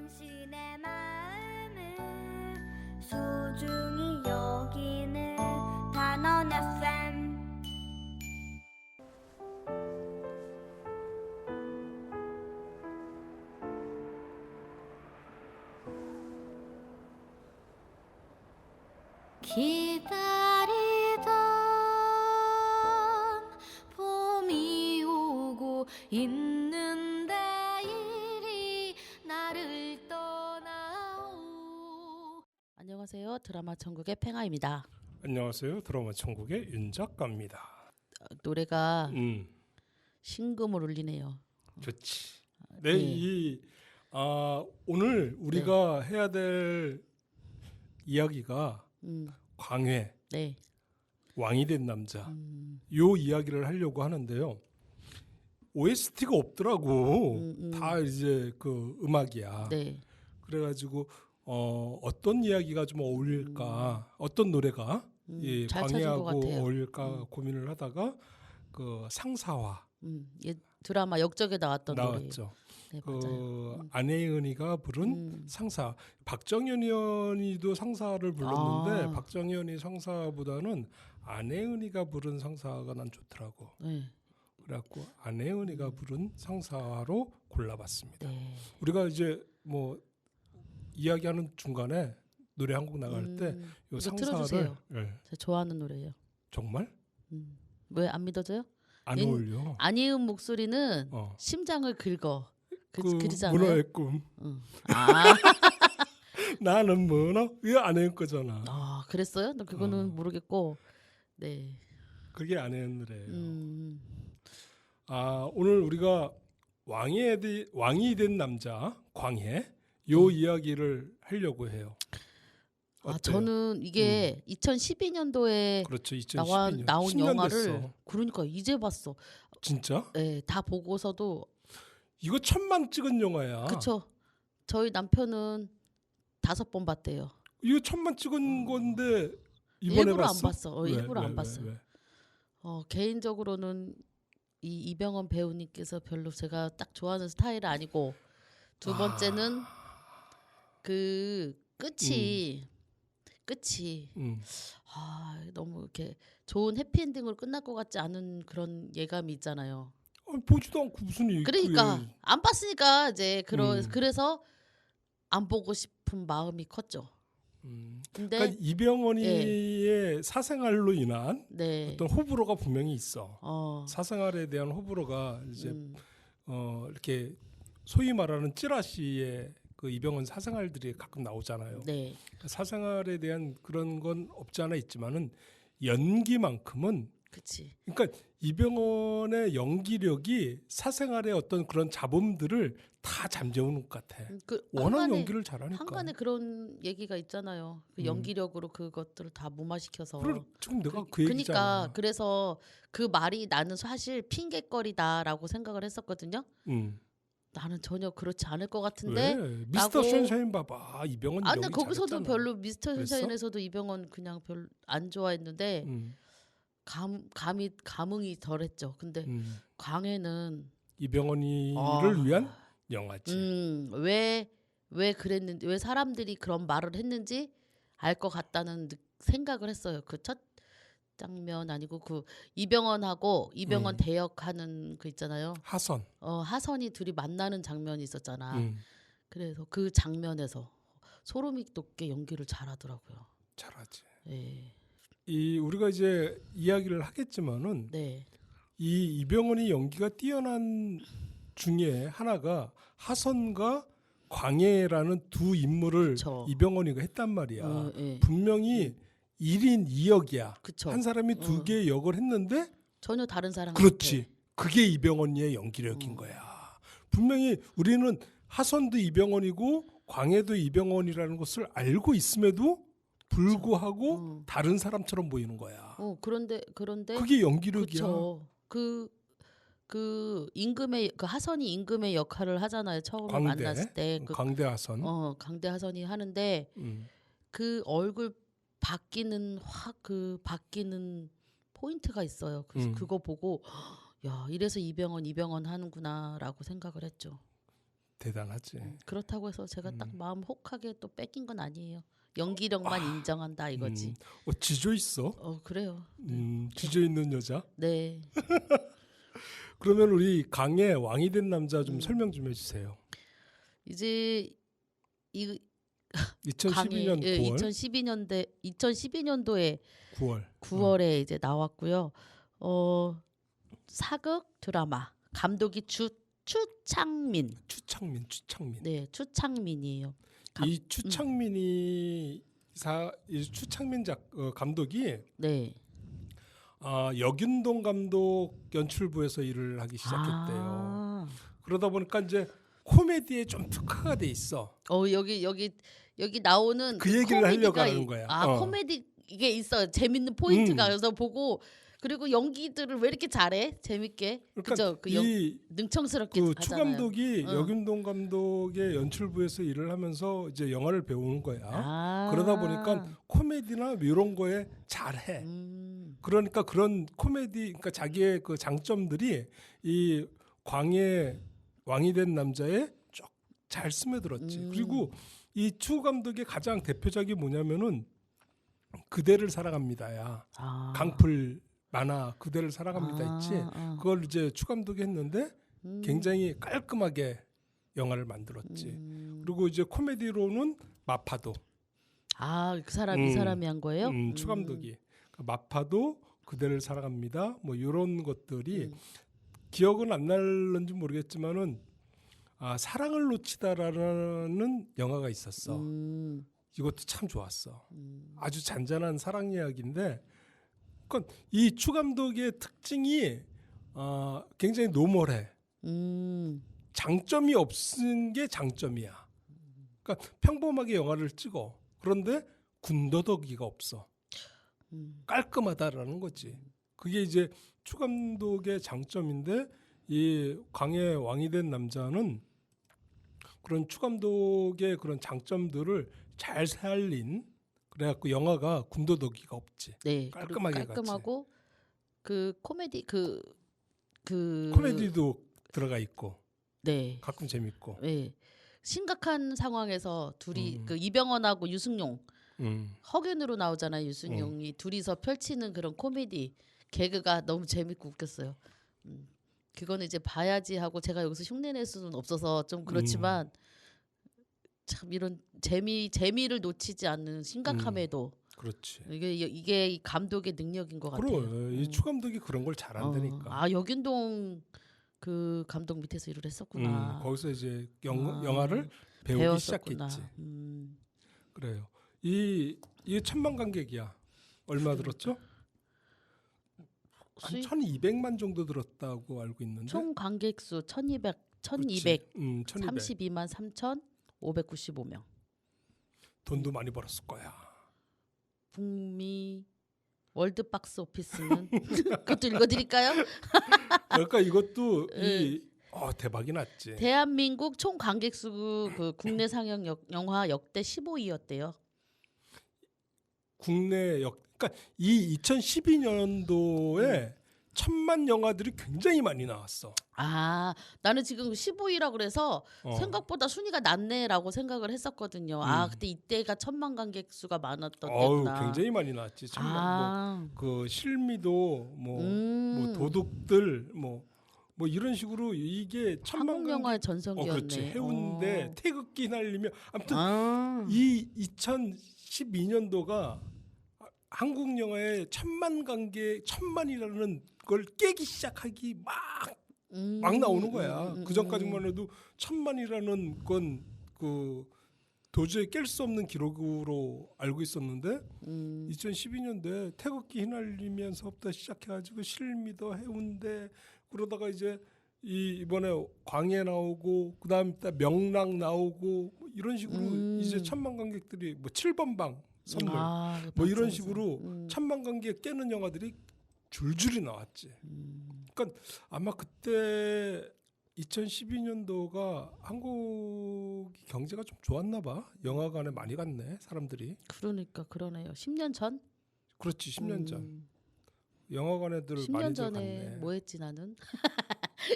당신의 마음을 소중히 여기는 단원 FM. 기다리던 봄이 오고 있는데 이리 나를 떠나오. 안녕하세요. 드라마 천국의 팽아입니다. 안녕하세요. 드라마 천국의 윤 작가입니다. 노래가 신금을 울리네요. 좋지. 네, 네. 오늘 우리가 해야 될 이야기가 광해, 네. 왕이 된 남자. 요 이야기를 하려고 하는데요. OST가 없더라고. 다 이제 그 음악이야. 네. 그래가지고 어떤 이야기가 좀 어울릴까, 어떤 노래가 이 잘 찾은 것 광해하고 같아요. 어울릴까 고민을 하다가 그 상사화 예, 드라마 역적에 나왔던 노래예요. 나왔죠. 네, 그 맞아요. 안혜은이가 부른 상사. 박정현 의원이도 상사를 불렀는데 아. 박정현이 상사보다는 안혜은이가 부른 상사가 난 좋더라고. 네. 그래갖고 안혜은이가 부른 상사로 골라봤습니다. 네. 우리가 이제 뭐 이야기하는 중간에 노래 한 곡 나갈 때 요 이거 상사를 틀어주세요. 예, 제가 좋아하는 노래예요. 정말 왜 안 믿어져요? 안 어울려. 안희은 목소리는 어. 심장을 긁어. 그 그러잖아요. 문어의 꿈. 아, 나는 문어. 이거 안혜은 거잖아. 아, 그랬어요? 나 그거는 모르겠고. 네. 그게 안혜은 노래예요. 음. 오늘 우리가 왕이 된 남자 광해 요 이야기를 하려고 해요. 어때요? 저는 이게 2012년도에 그렇죠. 2012년 나온 10년 영화를 됐어. 그러니까 이제 봤어. 진짜? 네, 다 보고서도 이거 천만 찍은 영화야. 그쵸. 저희 남편은 5번 봤대요. 이거 천만 찍은 건데 이번에 일부러 봤어? 안 봤어. 일부러 안 봤어요. 왜? 개인적으로는 이 이병헌 배우님께서 별로 제가 딱 좋아하는 스타일은 아니고, 두 번째는 그 끝이 너무 이렇게 좋은 해피엔딩으로 끝날 것 같지 않은 그런 예감이 있잖아요. 보지도 않고 무슨 얘기? 그러니까 안 봤으니까 이제 그래서 안 보고 싶은 마음이 컸죠. 근데 그러니까 이병헌이의 사생활로 인한 네. 어떤 호불호가 분명히 있어. 어. 사생활에 대한 호불호가 이제 이렇게 소위 말하는 찌라시의 그 이병헌 사생활들이 가끔 나오잖아요. 네. 사생활에 대한 그런 건 없지 않아 있지만은 연기만큼은 그치. 그러니까 이병헌의 연기력이 사생활의 어떤 그런 잡음들을 다 잠재우는 것 같아. 워낙 연기를 잘하니까. 한간에 그런 얘기가 있잖아요. 그 연기력으로 그것들을 다 무마시켜서. 지금 내가 그 얘기잖아. 그러니까 그래서 그 말이 나는 사실 핑계거리다라고 생각을 했었거든요. 나는 전혀 그렇지 않을 것 같은데. 왜? 미스터 션샤인 봐봐. 이병헌 연기 근데 거기서도 잘했잖아. 별로 미스터 그랬어? 션샤인에서도 이병헌 그냥 별로 안 좋아했는데 감흥이 덜했죠. 근데 광해는 이병헌이를 위한 영화지. 왜 그랬는지, 왜 사람들이 그런 말을 했는지 알 것 같다는 생각을 했어요. 그 첫 장면 아니고 그 이병헌하고 이병헌 대역하는 그 있잖아요. 하선. 하선이 둘이 만나는 장면이 있었잖아. 그래서 그 장면에서 소름이 돋게 연기를 잘하더라고요. 잘하지. 네. 우리가 이제 이야기를 하겠지만은 네. 이 이병헌이 연기가 뛰어난 중에 하나가 하선과 광해라는 두 인물을 그쵸. 이병헌이가 했단 말이야. 네. 분명히 1인 2역이야. 그쵸. 한 사람이 두 개의 역을 했는데 전혀 다른 사람 그렇지. 같아. 그게 이병헌이의 연기력인 거야. 분명히 우리는 하선도 이병헌이고 광해도 이병헌이라는 것을 알고 있음에도 불구하고 다른 사람처럼 보이는 거야. 그런데 그게 연기력이야. 그쵸. 그 임금의 그 하선이 임금의 역할을 하잖아요. 처음에 광대. 만났을 때 광대 하선. 강대 하선이 하는데 그 얼굴 바뀌는 바뀌는 포인트가 있어요. 그래서 그거 보고 야, 이래서 이병헌 하는구나라고 생각을 했죠. 대단하지. 그렇다고 해서 제가 딱 마음 혹하게 또 뺏긴 건 아니에요. 연기력만 인정한다 이거지. 지조 있어. 그래요. 지조 있는 여자. 네. 그러면 우리 강의 왕이 된 남자 좀 설명 좀 해주세요. 이제 이 2012년 9월. 2012년도에 9월. 9월에 이제 나왔고요. 사극 드라마 감독이 추창민. 추창민. 네, 추창민이에요. 이 추창민이 이 추창민 감독이 네. 여균동 감독 연출부에서 일을 하기 시작했대요. 아. 그러다 보니까 이제 코미디에 좀 특화가 돼 있어. 여기 나오는 그 얘기를 하려고 하는 거야. 코미디 이게 있어요. 재밌는 포인트가 그래서 보고 그리고 연기들을 왜 이렇게 잘해? 재밌게. 그러니까 그죠? 능청스럽게 그 하잖아요. 추 감독이 여균동 감독의 연출부에서 일을 하면서 이제 영화를 배우는 거야. 그러다 보니까 코미디나 이런 거에 잘해. 그러니까 그런 코미디, 그러니까 자기의 그 장점들이 이 광해 왕이 된 남자에 쭉 잘 스며들었지. 그리고 이 추 감독의 가장 대표작이 뭐냐면은 그대를 사랑합니다야. 강풀 만화 그대를 사랑합니다 있지. 그걸 이제 추 감독이 했는데 굉장히 깔끔하게 영화를 만들었지. 그리고 이제 코미디로는 마파도. 그 사람 이 사람이 한 거예요? 추 감독이 마파도 그대를 사랑합니다. 뭐 이런 것들이 기억은 안 날는지 모르겠지만은 사랑을 놓치다라는 영화가 있었어. 이것도 참 좋았어. 아주 잔잔한 사랑 이야기인데, 그러니까 이 추 감독의 특징이 굉장히 노멀해. 장점이 없은 게 장점이야. 그러니까 평범하게 영화를 찍어. 그런데 군더더기가 없어. 깔끔하다라는 거지. 그게 이제 추 감독의 장점인데 이 광해 왕이 된 남자는 그런 추 감독의 그런 장점들을 잘 살린 그래갖고 영화가 군더더기가 없지. 네, 깔끔하게 깔끔하고 갔지. 그 코미디 그 코미디도 들어가 있고. 네. 가끔 재밌고. 네. 심각한 상황에서 둘이 그 이병헌하고 유승용 허균으로 나오잖아요. 유승용이 둘이서 펼치는 그런 코미디 개그가 너무 재밌고 웃겼어요. 그거는 이제 봐야지 하고 제가 여기서 흉내낼 수는 없어서 좀 그렇지만 참 이런 재미를 놓치지 않는 심각함에도 그렇지. 이게 이 감독의 능력인 것 같아요. 그럼 이 추 감독이 그런 걸 잘한다니까. 여균동 그 감독 밑에서 일을 했었구나. 거기서 이제 영화를 배우기 배웠었구나. 시작했지. 그래요. 이 천만 관객이야. 얼마 들었죠? 한 1,200만 정도 들었다고 알고 있는데. 총 관객 수 1,232만 3,595명. 돈도 많이 벌었을 거야. 북미 월드 박스 오피스는 그것도 읽어드릴까요? 그러니까 이것도 대박이 났지. 대한민국 총 관객 수 그 국내 상영 영화 역대 15위였대요. 그러니까 이 2012년도에 1,000만 영화들이 굉장히 많이 나왔어. 나는 지금 15위라 그래서 생각보다 순위가 낮네라고 생각을 했었거든요. 그때 이때가 1,000만 관객 수가 많았던 때구나. 굉장히 많이 나왔지. 1,000만 그 실미도 뭐 도둑들 뭐 이런 식으로 이게 1,000만 한국 영화의 전성기였네. 그렇지. 해운대 태극기 휘날리며 아무튼 이 2012년도가 한국 영화의 1,000만 관객 1,000만이라는 걸 깨기 시작하기 막 나오는 거야. 그 전까지만 해도 1,000만이라는 건 그 도저히 깰 수 없는 기록으로 알고 있었는데 2012년도에 태극기 휘날리면서부터 시작해가지고 실미도 해운대 그러다가 이제 이번에 광해 나오고 그다음에 명랑 나오고 뭐 이런 식으로 이제 1,000만 관객들이 뭐 7번 방 선물 뭐 이런 식으로 1,000만 관객 깨는 영화들이 줄줄이 나왔지. 그러니까 아마 그때 2012년도가 한국 경제가 좀 좋았나 봐. 영화관에 많이 갔네 사람들이. 그러니까 그러네요. 10년 전? 그렇지 10년 전. 영화관에들 10년 많이 전에 갔네. 뭐 했지 나는?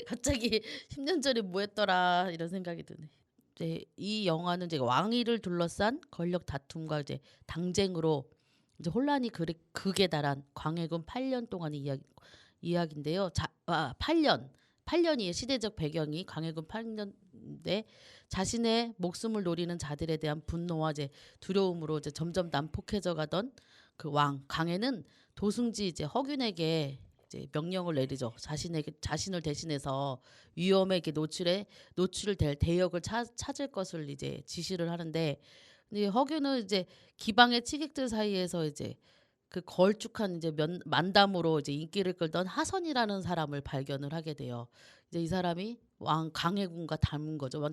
갑자기 10년 전에 뭐 했더라 이런 생각이 드네. 이제 이 영화는 이제 왕위를 둘러싼 권력 다툼과 이제 당쟁으로 이제 혼란이 극에 달한 광해군 8년 동안의 이야기인데요. 8년이 시대적 배경이 광해군 8년인데 자신의 목숨을 노리는 자들에 대한 분노와 이제 두려움으로 이제 점점 난폭해져 가던 그 왕 광해는 도승지 이제 허균에게 이제 명령을 내리죠. 자신을 대신해서 위험에 이렇게 노출될 대역을 찾을 것을 이제 지시를 하는데, 근데 허균은 이제 기방의 치객들 사이에서 이제 그 걸쭉한 이제 만담으로 이제 인기를 끌던 하선이라는 사람을 발견을 하게 돼요. 이제 이 사람이 왕 강해군과 닮은 거죠.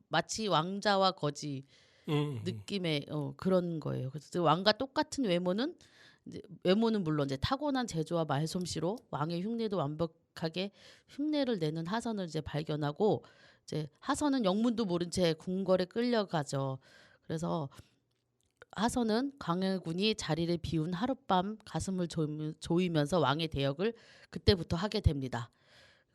마치 왕자와 거지 느낌의 그런 거예요. 그래서 왕과 똑같은 외모는 물론 이제 타고난 재주와 말솜씨로 왕의 흉내도 완벽하게 흉내를 내는 하선을 이제 발견하고, 이제 하선은 영문도 모른 채 궁궐에 끌려가죠. 그래서 하선은 광해군이 자리를 비운 하룻밤 가슴을 조이면서 왕의 대역을 그때부터 하게 됩니다.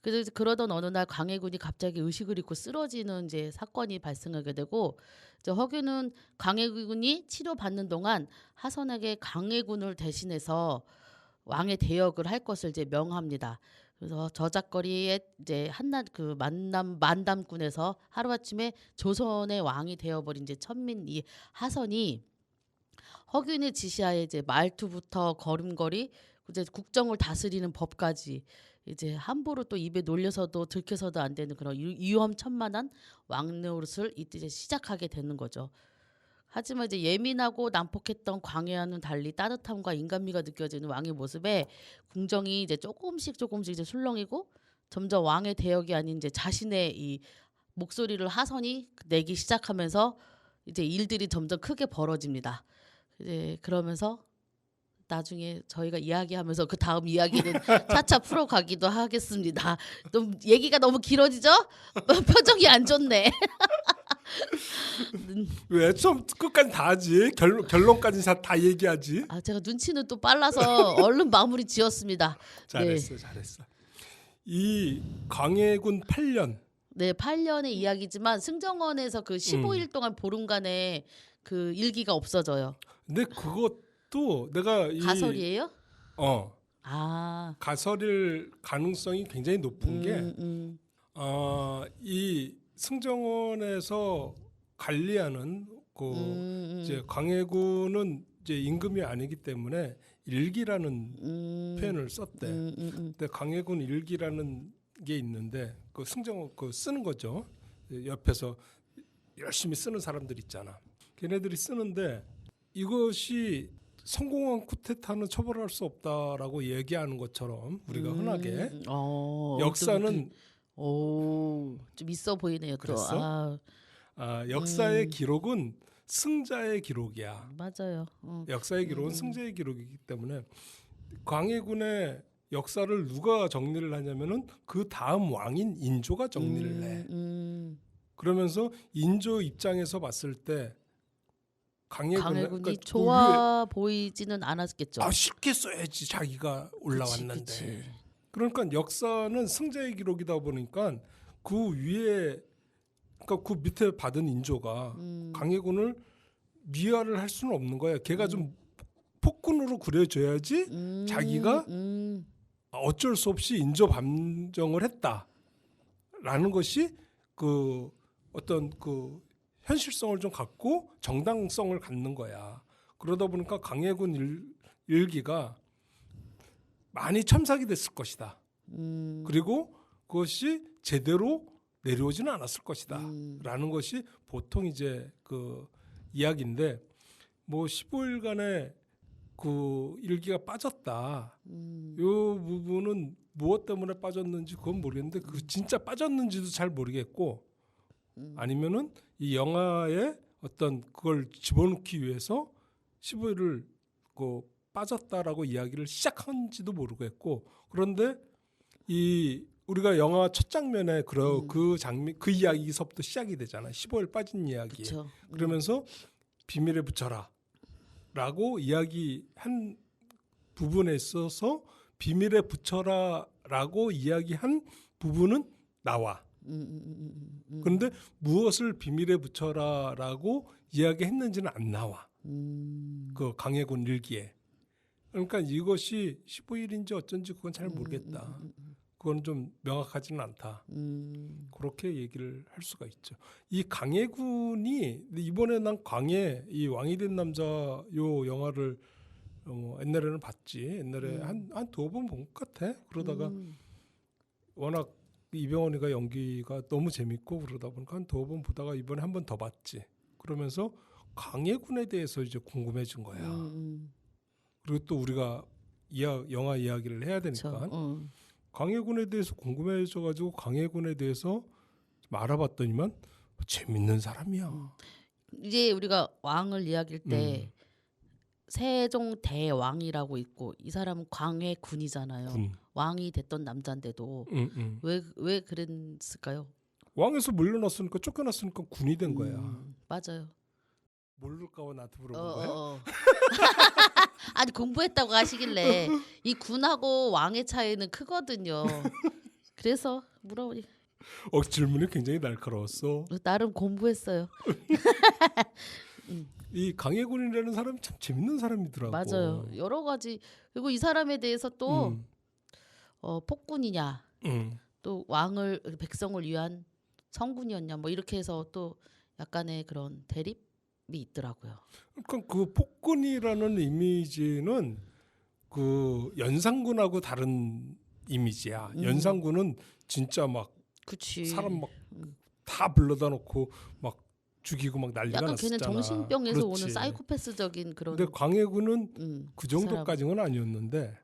그래서 그러던 어느 날 광해군이 갑자기 의식을 잃고 쓰러지는 이제 사건이 발생하게 되고, 이제 허균은 광해군이 치료받는 동안 하선에게 광해군을 대신해서 왕의 대역을 할 것을 이제 명합니다. 그래서 저작거리에 이제 한낱 그 만담꾼에서 하루아침에 조선의 왕이 되어버린 이제 천민 이 하선이 허균의 지시하에 이제 말투부터 걸음걸이, 이제 국정을 다스리는 법까지 이제 함부로 또 입에 놀려서도 들켜서도 안 되는 그런 위험천만한 왕노릇을 이제 시작하게 되는 거죠. 하지만 이제 예민하고 난폭했던 광해와는 달리 따뜻함과 인간미가 느껴지는 왕의 모습에 궁정이 이제 조금씩 이제 술렁이고, 점점 왕의 대역이 아닌 이제 자신의 이 목소리를 하선이 내기 시작하면서 이제 일들이 점점 크게 벌어집니다. 이제 그러면서 나중에 저희가 이야기하면서 그 다음 이야기는 차차 풀어가기도 하겠습니다. 좀 얘기가 너무 길어지죠? 표정이 안 좋네. 왜 처음 끝까지 다 하지? 결론까지 다 얘기하지? 제가 눈치는 또 빨라서 얼른 마무리 지었습니다. 잘했어. 이 광해군 8년. 네, 8년의 이야기지만 승정원에서 그 15일 동안 보름간의 그 일기가 없어져요. 근데 그것도 내가 가설이에요? 가설일 가능성이 굉장히 높은 게 이 승정원에서 관리하는 이제 광해군은 이제 임금이 아니기 때문에 일기라는 표현을 썼대. 근데 광해군 일기라는 게 있는데 그 승정원 쓰는 거죠. 옆에서 열심히 쓰는 사람들 있잖아. 걔네들이 쓰는데 이것이 성공한 쿠데타는 처벌할 수 없다라고 얘기하는 것처럼 우리가 흔하게 역사는 좀 있어 보이네요. 그랬어? 역사의 기록은 승자의 기록이야. 맞아요. 역사의 기록은 승자의 기록이기 때문에 광해군의 역사를 누가 정리를 하냐면은 그 다음 왕인 인조가 정리를 해. 그러면서 인조 입장에서 봤을 때 광해군이 그러니까 좋아 보이지는 않았겠죠. 쉽게 써야지 자기가 올라왔는데. 그치. 그러니까 역사는 승자의 기록이다 보니까 그 위에 그러니까 그 밑에 받은 인조가 광해군을 미화를 할 수는 없는 거야. 걔가 좀 폭군으로 그려져야지 자기가 어쩔 수 없이 인조 반정을 했다라는 것이 그 어떤 그 현실성을 좀 갖고 정당성을 갖는 거야. 그러다 보니까 광해군 일기가 많이 첨삭이 됐을 것이다. 그리고 그것이 제대로 내려오지는 않았을 것이다. 라는 것이 보통 이제 그 이야기인데 뭐 15일간의 그 일기가 빠졌다. 요 부분은 무엇 때문에 빠졌는지 그건 모르겠는데 그 진짜 빠졌는지도 잘 모르겠고 아니면은 이 영화에 어떤 그걸 집어넣기 위해서 15일을 그 빠졌다라고 이야기를 시작한지도 모르겠고 그런데 이 우리가 영화 첫 장면에 그 장면 그 이야기서부터 시작이 되잖아. 15일 빠진 이야기. 그러면서 비밀에 붙여라라고 이야기한 부분에 있어서 비밀에 붙여라라고 이야기한 부부는 나와. 음. 그런데 무엇을 비밀에 붙여라라고 이야기했는지는 안 나와. 그 강해군 일기에. 그러니까 이것이 15일인지 어쩐지 그건 잘 모르겠다. 그건 좀 명확하지는 않다. 그렇게 얘기를 할 수가 있죠. 이 강해군이 이번에 난 강해 이 왕이 된 남자 요 영화를 옛날에는 봤지. 옛날에 한 두어 번 본 것 같아. 그러다가 워낙 이병헌이가 연기가 너무 재밌고 그러다 보니까 한 두어 번 보다가 이번에 한 번 더 봤지. 그러면서 강해군에 대해서 이제 궁금해진 거야. 그리고 또 우리가 영화 이야기를 해야 되니까 강해군에 대해서 궁금해져가지고 강해군에 대해서 좀 알아봤더니만 재밌는 사람이야. 이제 우리가 왕을 이야기할 때 세종 대왕이라고 있고 이 사람은 광해군이잖아요. 왕이 됐던 남자인데도 왜 그랬을까요? 왕에서 물러났으니까 쫓겨났으니까 군이 된 거야. 맞아요. 모를까봐 나한테 물어본 거야? 아니 공부했다고 하시길래 이 군하고 왕의 차이는 크거든요. 그래서 물어보니 질문이 굉장히 날카로웠어. 나름 공부했어요. 이 강해군이라는 사람이 참 재밌는 사람이더라고. 맞아요. 여러 가지. 그리고 이 사람에 대해서 또 폭군이냐 또 왕을 백성을 위한 성군이었냐 뭐 이렇게 해서 또 약간의 그런 대립이 있더라고요. 그러니까 그 폭군이라는 이미지는 그 연산군하고 다른 이미지야. 연산군은 진짜 막 그치. 사람 막 다 불러다 놓고 막 죽이고 막 난리가 약간 났었잖아. 걔는 정신병에서 그렇지. 오는 사이코패스적인 그런. 근데 광해군은 그 정도까지는 아니었는데.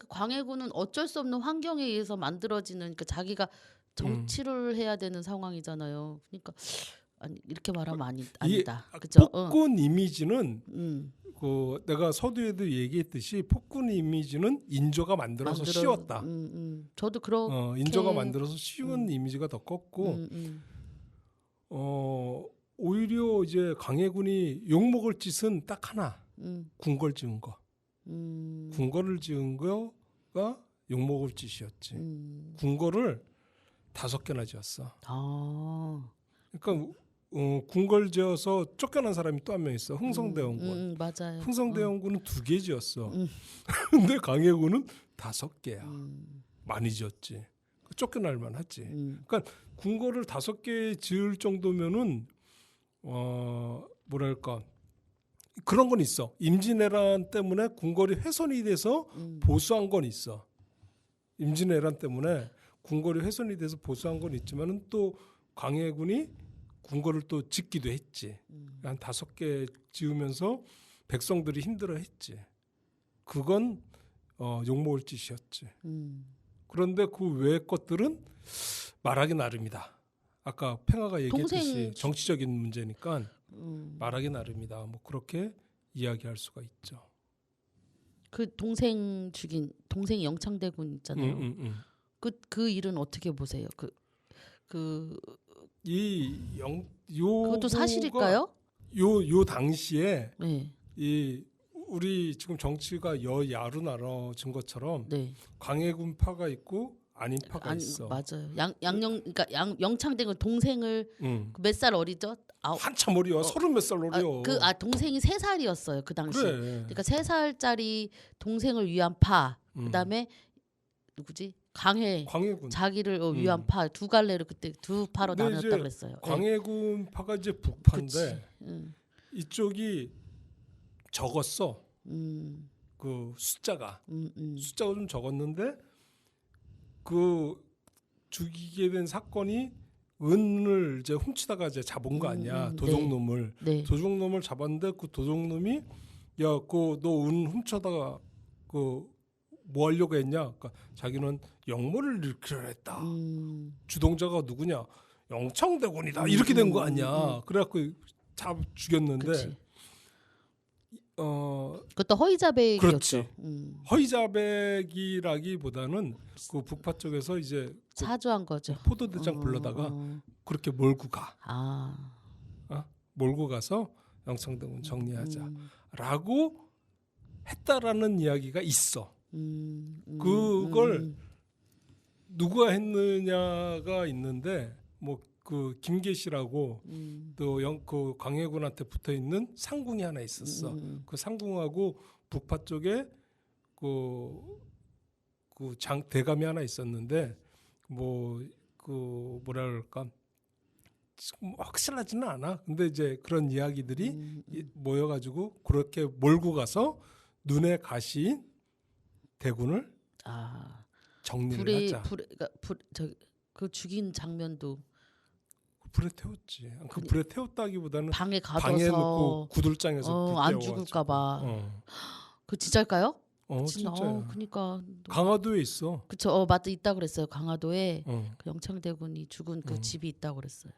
광해군은 어쩔 수 없는 환경에 의해서 만들어지는 그 자기가 정치를 해야 되는 상황이잖아요. 그러니까 아니 이렇게 말하면 아니다. 그죠? 폭군 이미지는 그 내가 서두에도 얘기했듯이 폭군 이미지는 인조가 만들어서 씌웠다. 저도 그렇게 인조가 만들어서 씌운 이미지가 더 컸고 오히려 이제 강해군이 욕먹을 짓은 딱 하나. 궁궐 지은 거. 궁궐을 지은 거가 욕먹을 짓이었지. 궁궐을 5개나 지었어. 그러니까 궁궐 지어서 쫓겨난 사람이 또 한 명 있어. 흥성대원군. 맞아요. 흥성대원군은 2개 지었어. 근데 강해군은 5개야. 많이 지었지. 쫓겨날 만하지. 그러니까 궁궐을 5개 지을 정도면은 뭐랄까 그런 건 있어. 임진왜란 때문에 궁궐이 훼손이 돼서 보수한 건 있어. 임진왜란 때문에 궁궐이 훼손이 돼서 보수한 건 있지만은 또 강해군이 궁궐을 또 짓기도 했지. 한 5개 지으면서 백성들이 힘들어했지. 그건 욕먹을 짓이었지. 그런데 그 외의 것들은 말하기 나름이다. 아까 팽아가 얘기했듯이 정치적인 문제니까 말하기 나름이다. 뭐 그렇게 이야기할 수가 있죠. 그 동생 죽인 동생 영창대군 있잖아요. 그 일은 어떻게 보세요? 그것도 사실일까요? 요 당시에 네. 이 우리 지금 정치가 여야로 나눠진 것처럼 네. 광해군파가 있고 안인파가 있어. 맞아요. 그러니까 영창대군 동생을 몇 살 어리죠? 한참 어려. 30몇 살 어려. 동생이 3살이었어요 그 당시. 그래. 그러니까 3살짜리 동생을 위한 파. 그다음에 누구지? 광해군 자기를 위한 파 2갈래로 그때 2파로 나눴다 그랬어요. 광해군파가 이제 북파인데 이쪽이 적었어. 그 숫자가 좀 적었는데 그 죽이게 된 사건이 은을 이제 훔치다가 이제 잡은 거 아니야. 도적놈을. 네. 도적놈을 잡았는데 그 도적놈이 야, 그 너 은 훔쳐다가 그 뭐 하려고 했냐? 그러니까 자기는 역모를 일으키려 했다. 주동자가 누구냐? 영창대군이다. 이렇게 된 거 아니야. 그래갖고 죽였는데. 그치. 그것도 허위자백이었죠. 그렇지. 허위자백이라기보다는 그 북파 쪽에서 이제 사주한 거죠. 포도대장 불러다가 그렇게 몰고 가. 몰고 가서 영창대군 정리하자라고 했다라는 이야기가 있어. 그걸 누가 했느냐가 있는데 뭐 그 김계시라고 또 그 광해군한테 붙어 있는 상궁이 하나 있었어. 그 상궁하고 북파 쪽에 그 대감이 하나 있었는데 뭐 그 뭐라 그럴까 지금 확실하지는 않아. 근데 이제 그런 이야기들이 모여가지고 그렇게 몰고 가서 눈에 가신 대군을 정리를 하자. 그러니까 그 죽인 장면도 불에 태웠지. 그 불에 태웠다기보다는 방에 방에 가둬서 넣고 구들장에서 안 죽을까봐. 그 진짜일까요? 진짜야. 그러니까 강화도에 있어. 그쵸. 맞다, 있다 그랬어요. 강화도에 어. 그 영창대군이 죽은 그 집이 있다고 그랬어요.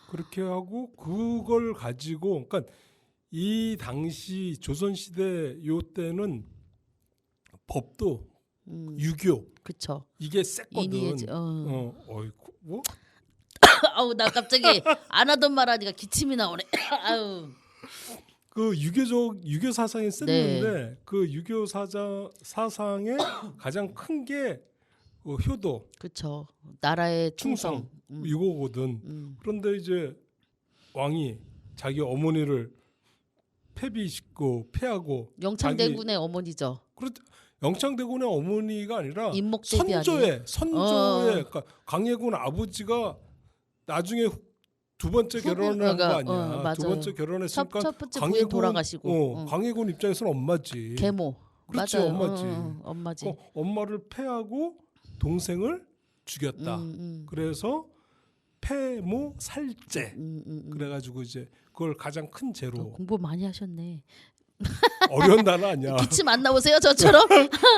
그렇게 하고 그걸 가지고 그러니까 이 당시 조선시대 요 때는 법도 유교 그쵸. 이게 셌거든. 인이해지. 어이구 뭐? 아우, 나 갑자기 안 하던 말 하니까 기침이 나오네. 아유. 그 유교 사상이 셌는데 네. 그 유교 사상의 가장 큰 게 효도, 그쵸. 나라의 충성 충성. 이거거든. 그런데 이제 왕이 자기 어머니를 패하고 영창대군의 어머니죠. 영창대군의 어머니가 아니라 임목대비 선조의 그러니까 광해군 아버지가 나중에 두 번째 결혼을 한 거 아니야. 맞아요. 두 번째 결혼했으니까 첫 번째 부인 돌아가시고. 광해군 입장에서는 엄마지. 계모. 그렇지, 맞아요. 엄마지. 엄마지. 엄마를 패하고 동생을 죽였다. 그래서 패모살제. 그래가지고 이제 그걸 가장 큰 죄로. 공부 많이 하셨네. 어려운 단어 아니야. 기침 안 나오세요, 저처럼?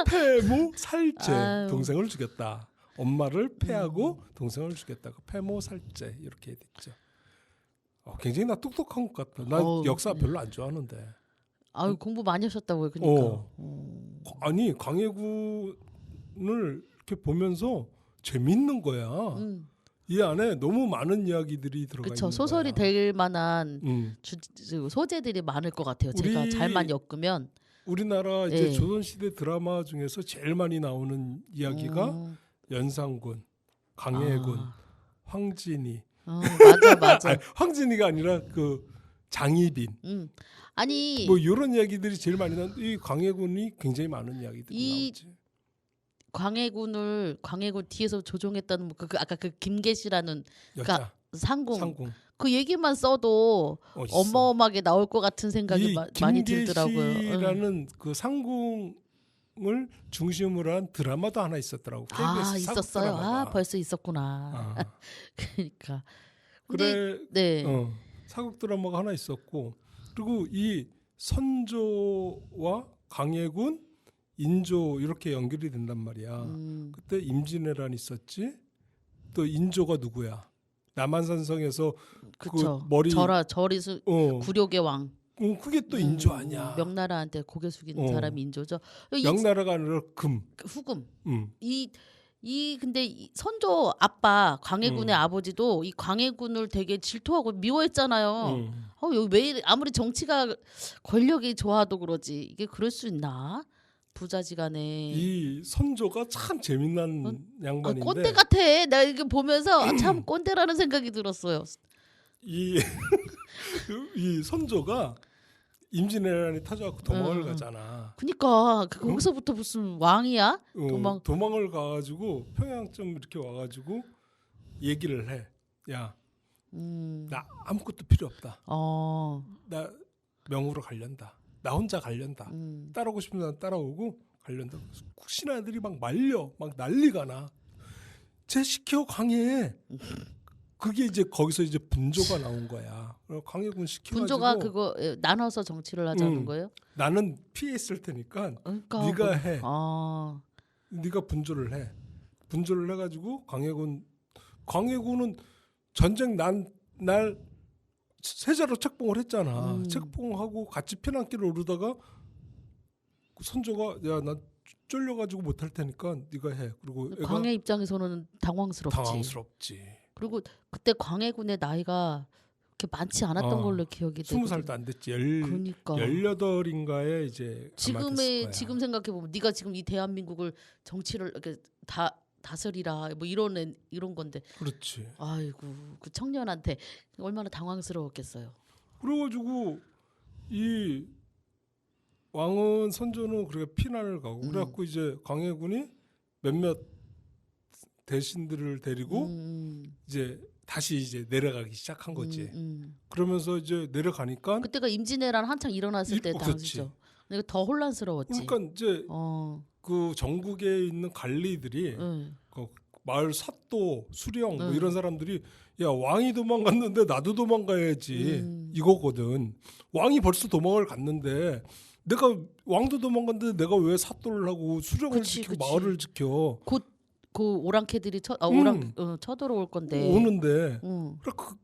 패모살제. 아유. 동생을 죽였다. 엄마를 패하고 동생을 죽였다. 패모살제 이렇게 됐죠. 굉장히 나 똑똑한 것 같다. 나 역사 별로 안 좋아하는데. 아유, 공부 많이 하셨다고요. 그러니까. 아니 강해군을 이렇게 보면서 재밌는 거야. 이 안에 너무 많은 이야기들이 들어가 그쵸. 있는 소설이 거야. 될 만한 소재들이 많을 것 같아요. 제가 잘만 엮으면. 우리나라 이제 예. 조선시대 드라마 중에서 제일 많이 나오는 이야기가 연산군, 강해군, 황진이. 맞아. 아니, 황진이가 아니라 그 장희빈. 아니 뭐 이런 이야기들이 제일 많이 나온 이 강해군이 굉장히 많은 이야기들이 이 나오지. 광해군 뒤에서 조종했다는 뭐 아까 그 김계시라는 여자 상궁 그 얘기만 써도 있어. 어마어마하게 나올 것 같은 생각이 많이 들더라고요. 김계시라는 그 상궁을 중심으로 한 드라마도 하나 있었더라고. KBS 사극 있었어요. 드라마가. 벌써 있었구나. 그러니까. 그래. 네. 사극 드라마가 하나 있었고 그리고 이 선조와 강해군, 인조 이렇게 연결이 된단 말이야. 그때 임진왜란이 있었지. 또 인조가 누구야? 남한산성에서 그쵸. 그 머리 절이 구룡의 왕. 그게 또 인조 아니야. 명나라한테 고개 숙이는 사람이 인조죠. 명나라가 아니라 후금. 근데 이 선조 아빠 광해군의 아버지도 이 광해군을 되게 질투하고 미워했잖아요. 여기 왜 이래? 아무리 정치가 권력이 좋아도 그러지 이게 그럴 수 있나? 부자지간에 이 선조가 참 재미난 양반인데 꼰대 같아. 나 이거 보면서 참 꼰대라는 생각이 들었어요. 이 선조가 임진왜란이 터져갖고 도망을 가잖아. 그니까 거기서부터 무슨 왕이야? 도망을 가가지고 평양쯤 이렇게 와가지고 얘기를 해. 야, 나 아무것도 필요 없다. 나 명으로 갈련다. 나 혼자 갈련다. 따라오고 싶으면 난 따라오고 갈련다. 신하들이 막 말려, 막 난리가 나. 쟤 시켜 강해. 그게 이제 거기서 이제 분조가 나온 거야. 강해군 시켜가지고 분조가 그거 나눠서 정치를 하자는 거예요? 나는 피해 있을 테니까 그러니까 네가 해. 네가 분조를 해. 분조를 해가지고 광해군은 전쟁 날 세자로 책봉을 했잖아. 책봉하고 같이 피난길을 오르다가 선조가 야, 나 쫄려가지고 못할 테니까 네가 해. 그리고 광해 입장에서는 당황스럽지. 그리고 그때 광해군의 나이가 그렇게 많지 않았던 걸로 기억이 돼. 20살도 안 됐지. 그러니까 18인가에 이제 지금 생각해 보면 네가 지금 이 대한민국을 정치를 이렇게 다 다스리라 뭐 이런 건데 그렇지. 아이고 그 청년한테 얼마나 당황스러웠겠어요. 그래가지고 이 왕은 선조는 그렇게 피난을 가고 그래갖고 이제 광해군이 몇몇 대신들을 데리고 이제 다시 이제 내려가기 시작한 거지. 그러면서 이제 내려가니까 그때가 임진왜란 한창 일어났을 때 그렇지. 당시죠. 그러니까 더 혼란스러웠지. 그러니까 이제 그 전국에 있는 관리들이 그 마을 사또, 수령 뭐 이런 사람들이 야 왕이 도망갔는데 나도 도망가야지 이거거든. 왕이 벌써 도망을 갔는데 내가 왕도 도망갔는데 내가 왜 사또를 하고 수령을 그치, 지키고 그치. 마을을 지켜 곧 그 오랑캐들이 쳐들어올 건데. 오는데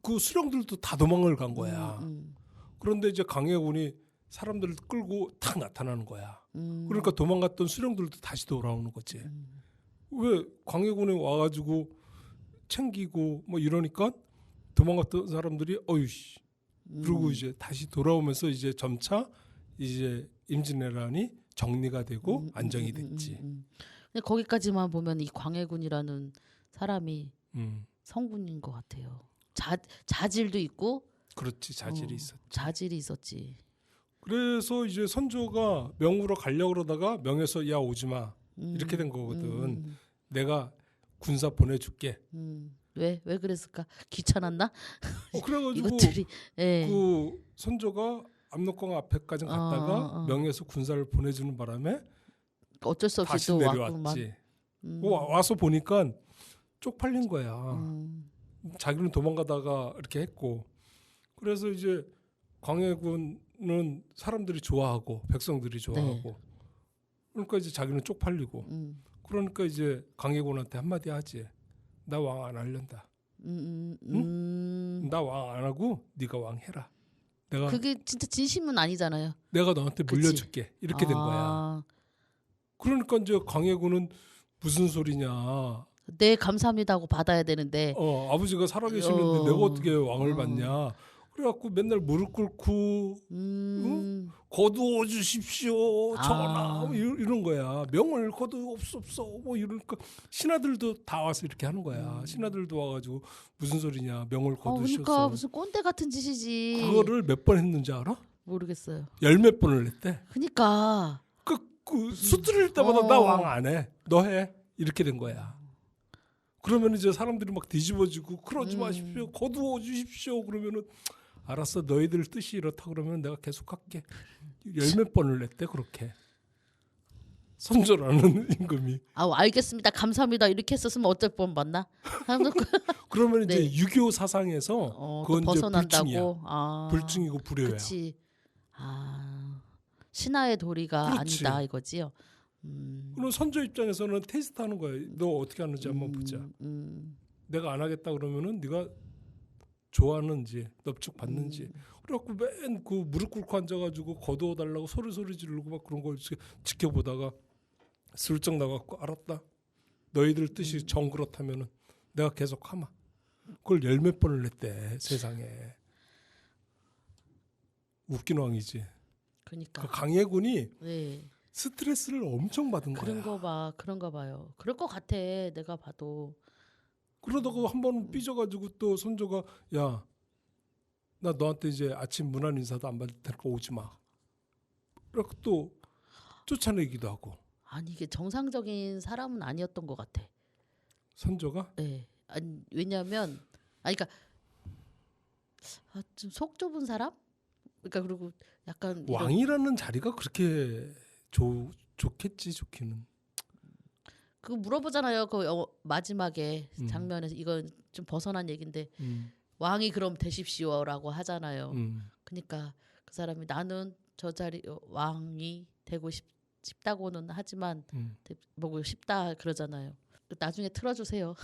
그 수령들도 다 도망을 간 거야. 그런데 이제 강해군이 사람들을 끌고 탁 나타나는 거야. 그러니까 도망갔던 수령들도 다시 돌아오는 거지. 왜 광해군에 와가지고 챙기고 뭐 이러니까 도망갔던 사람들이 어유씨 그리고 이제 다시 돌아오면서 이제 점차 이제 임진왜란이 정리가 되고 안정이 됐지. 근데 거기까지만 보면 이 광해군이라는 사람이 음. 성군인 것 같아요. 자질도 있고. 그렇지 자질이 있었지. 자질이 있었지. 그래서 이제 선조가 명으로 가려고 그러다가 명에서 야 오지 마 이렇게 된 거거든. 내가 군사 보내줄게. 왜 그랬을까? 귀찮았나? 그래가지고 이것들이 그 선조가 압록강 앞에까지 갔다가 명에서 군사를 보내주는 바람에 어쩔 수 없이 다시 또 내려왔지. 와서 보니까 쪽팔린 거야. 자기는 도망가다가 이렇게 했고 그래서 이제 광해군은 사람들이 좋아하고 백성들이 좋아하고 그러니까 이제 자기는 쪽팔리고 그러니까 이제 광해군한테 한마디 하지. 나 왕 안 하련다. 응? 나 왕 안 하고 네가 왕 해라. 내가 그게 진짜 진심은 아니잖아요. 내가 너한테 그치? 물려줄게. 이렇게 된 거야. 그러니까 이제 광해군은 무슨 소리냐. 네 감사합니다 하고 받아야 되는데 아버지가 살아계시는데 내가 어떻게 왕을 받냐. 그래갖고 맨날 무릎 꿇고 응? 거두어 주십시오 전하 뭐 이런 거야. 명을 거두옵소서 뭐 이러니까 신하들도 다 와서 이렇게 하는 거야. 신하들도 와가지고 무슨 소리냐 명을 거두셔서. 그러니까 무슨 꼰대 같은 짓이지. 그거를 몇 번 했는지 알아? 모르겠어요. 10몇 번을 했대. 그러니까 그 수들일 때마다 나 왕 안 해. 너 해. 이렇게 된 거야. 그러면 이제 사람들이 막 뒤집어지고 그러지 마십시오. 거두어 주십시오. 그러면은 알았어. 너희들 뜻이 이렇다 그러면 내가 계속 할게. 10몇 번을 냈대 그렇게. 선조라는 임금이. 알겠습니다. 감사합니다. 이렇게 했었으면 어쩔 뻔 맞나? 그러면 이제 유교 사상에서 또 그건 이제 벗어난다고. 불충이야. 불충이고 불효야. 그렇지. 신하의 도리가 그렇지. 아니다 이거지요. 그럼 선조 입장에서는 테스트하는 거야. 너 어떻게 하는지 한번 보자. 내가 안 하겠다 그러면은 네가 좋아하는지 넙죽 받는지. 그래갖고 맨 그 무릎 꿇고 앉아가지고 거두어 달라고 소리 지르고 막 그런 걸 지켜보다가 슬쩍 나갖고 알았다. 너희들 뜻이 정 그렇다면은 내가 계속 하마. 그걸 10몇 번을 냈대 세상에. 웃긴 왕이지. 그러니까 그 강해군이 네. 스트레스를 엄청 받은 거야. 그런가 봐요. 그럴 것 같아. 내가 봐도. 그러다가 한 번 삐져가지고 또 선조가 야, 나 너한테 이제 아침 문안 인사도 안 받을 테니까 오지 마. 그래서 또 쫓아내기도 하고. 아니 이게 정상적인 사람은 아니었던 것 같아. 선조가? 네. 아니 왜냐하면 그러니까 좀 속 좁은 사람? 그러니까 그리고 약간 왕이라는 자리가 그렇게 좋겠지 좋기는. 그거 물어보잖아요. 그 마지막에 장면에서 이건 좀 벗어난 얘긴데 왕이 그럼 되십시오라고 하잖아요. 그러니까 그 사람이 나는 저 자리 왕이 되고 싶다고는 하지만 뭐고 싶다 그러잖아요. 나중에 틀어주세요.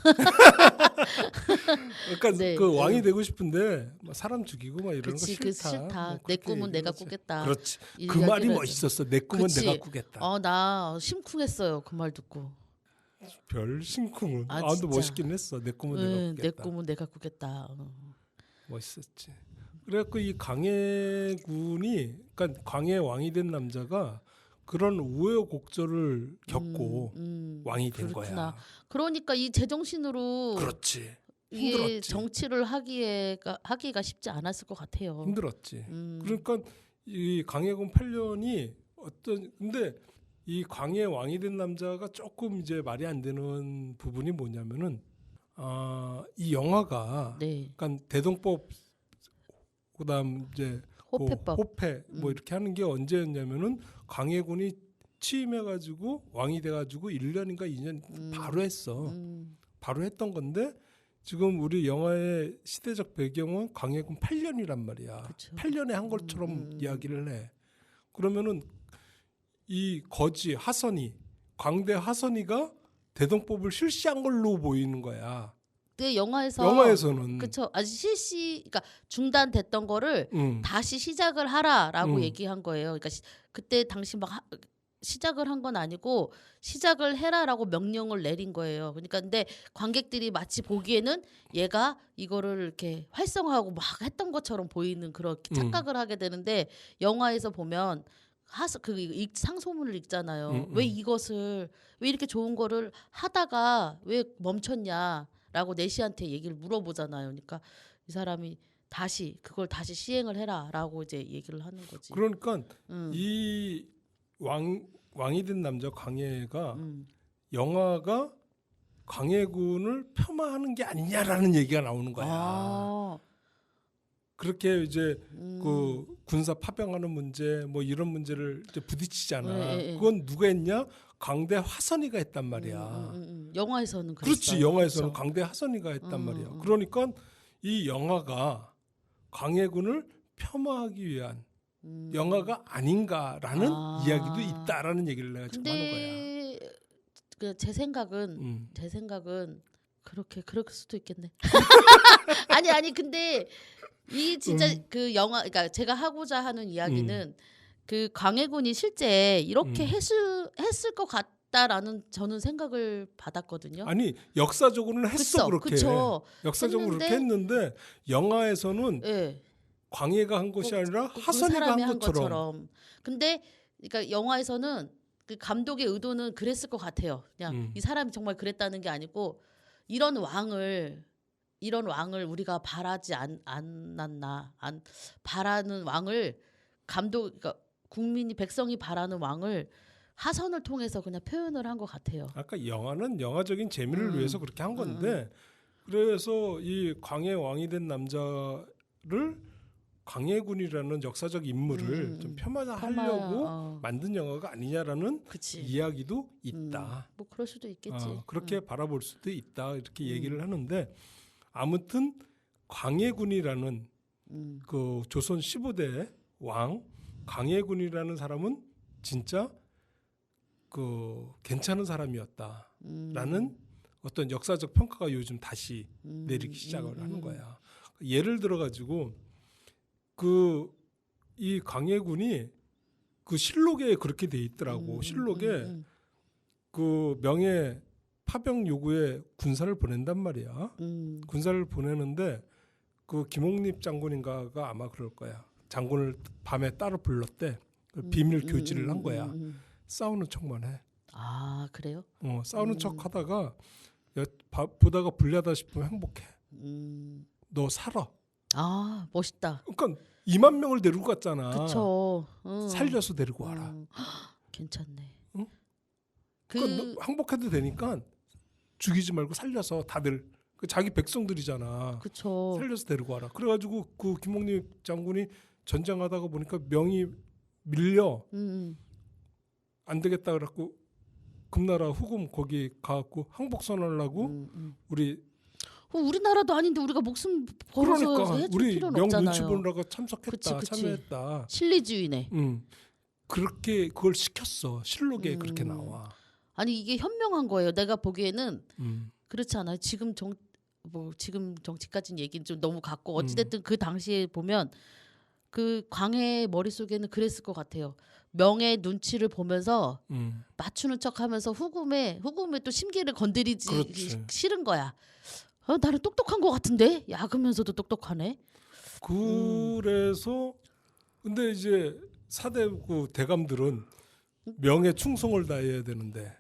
그러니까 네, 그 왕이 되고 싶은데 막 사람 죽이고 막 이런 그치, 거 그 싫다. 싫다. 뭐 내 그렇게 꿈은 내가 얘기하지. 꾸겠다. 그렇지. 이 그 말이 이야기를 멋있었어. 내 꿈은 그치. 내가 꾸겠다. 나 심쿵했어요. 그 말 듣고. 별 심쿵은. 진짜. 근데 멋있긴 했어. 내 꿈은 내가 꾸겠다. 내 꿈은 내가 꾸겠다. 멋있었지. 그래갖고 이 광해군이, 그러니까 광해 왕이 된 남자가 그런 우여곡절을 겪고 왕이 된 그렇구나. 거야. 그러니까 이 제정신으로 그렇지. 이게 힘들었지. 정치를 하기가 쉽지 않았을 것 같아요. 힘들었지. 그러니까 이 광해군 8년이 근데 이 광해 왕이 된 남자가 조금 이제 말이 안 되는 부분이 뭐냐면은 이 영화가 네. 그러니까 대동법 그다음 이제 호패법. 호패 뭐 이렇게 하는 게 언제였냐면은 광해군이 취임해가지고 왕이 돼가지고 1년인가 2년 바로 했어. 바로 했던 건데 지금 우리 영화의 시대적 배경은 광해군 8년이란 말이야. 그쵸. 8년에 한 것처럼 이야기를 해. 그러면은 이 거지 하선이 광대 하선이가 대동법을 실시한 걸로 보이는 거야. 근데 영화에서는 그쵸. 아직 그러니까 중단됐던 거를 다시 시작을 하라라고 얘기한 거예요. 그러니까 그때 당시 막 시작을 한 건 아니고 시작을 해라라고 명령을 내린 거예요. 그러니까 근데 관객들이 마치 보기에는 얘가 이거를 이렇게 활성화하고 막 했던 것처럼 보이는 그렇게 착각을 하게 되는데 영화에서 보면 상소문을 읽잖아요. 왜 이렇게 좋은 거를 하다가 왜 멈췄냐라고 내시한테 얘기를 물어보잖아요. 그러니까 이 사람이 그걸 다시 시행을 해라라고 이제 얘기를 하는 거지. 그러니까 이 왕이 된 남자 광해가 영화가 광해군을 폄하하는 게 아니냐라는 얘기가 나오는 거야. 그렇게 이제 그 군사 파병하는 문제 뭐 이런 문제를 이제 부딪히잖아. 그건 누가 했냐? 광대 화선이가 했단 말이야. 영화에서는 그렇지. 그랬어요. 영화에서는 그렇죠. 광대 화선이가 했단 말이야. 그러니까 이 영화가 광해군을 폄하하기 위한 영화가 아닌가라는 이야기도 있다라는 얘기를 내가 지금 하는 거야. 근데 제 생각은 그럴 수도 있겠네. 아니 근데 이 진짜 그 영화 그러니까 제가 하고자 하는 이야기는 그 광해군이 실제 이렇게 했을 것 같다라는 저는 생각을 받았거든요. 아니 역사적으로는 했어. 그렇게. 그쵸. 역사적으로 그렇게 했는데 영화에서는 네. 광해가 한 것이 아니라 하선이가 한 것처럼. 근데 그러니까 영화에서는 그 감독의 의도는 그랬을 것 같아요. 그냥 이 사람이 정말 그랬다는 게 아니고 이런 왕을 우리가 바라지 않았나 바라는 왕을 그러니까 국민이 백성이 바라는 왕을 하선을 통해서 그냥 표현을 한 것 같아요. 아까 영화는 영화적인 재미를 위해서 그렇게 한 건데 그래서 이 광해 왕이 된 남자를 광해군이라는 역사적 인물을 좀 폄하하려고 만든 영화가 아니냐라는 그치. 이야기도 있다. 뭐 그럴 수도 있겠지. 그렇게 바라볼 수도 있다 이렇게 얘기를 하는데 아무튼 광해군이라는 그 조선 15대 왕 광해군이라는 사람은 진짜 그 괜찮은 사람이었다라는 어떤 역사적 평가가 요즘 다시 내리기 시작을 하는 거야. 예를 들어 가지고 이 광해군이 그 실록에 그렇게 돼 있더라고. 실록에 그 명예 파병 요구에 군사를 보낸단 말이야. 군사를 보내는데 그 김홍립 장군인가가 아마 그럴 거야. 장군을 밤에 따로 불렀대. 비밀 교지를 한 거야. 싸우는 척만 해. 아 그래요? 싸우는 척 하다가 보다가 불리하다 싶으면 행복해. 너 살아. 아 멋있다. 그러니까 2만 명을 데리고 갔잖아. 그쵸. 살려서 데리고 와라. 괜찮네. 응? 그러니까 항복해도 되니까 죽이지 말고 살려서 다들 자기 백성들이잖아. 그쵸. 살려서 데리고 와라. 그래가지고 그 김홍립 장군이 전쟁하다가 보니까 명이 밀려 안 되겠다 그래갖고 금나라 후금 거기 가갖고 항복 선언하려고 우리나라도 아닌데 우리가 목숨 걸어서 그러니까 해줄 우리 필요는 명 없잖아요. 눈치 보느라고 참석했다. 그치. 참여했다. 실리주의네. 그렇게 그걸 시켰어. 실록에 그렇게 나와. 아니 이게 현명한 거예요. 내가 보기에는 그렇지 않아요. 지금 정치까지는 얘기는 좀 너무 같고 어찌됐든 그 당시에 보면 그 광해 머릿속에는 그랬을 것 같아요. 명의 눈치를 보면서 맞추는 척하면서 후금의 또 심기를 건드리지 그렇지. 싫은 거야. 나는 똑똑한 것 같은데 약으면서도 똑똑하네. 그래서 근데 이제 사대부 대감들은 명예 충성을 다해야 되는데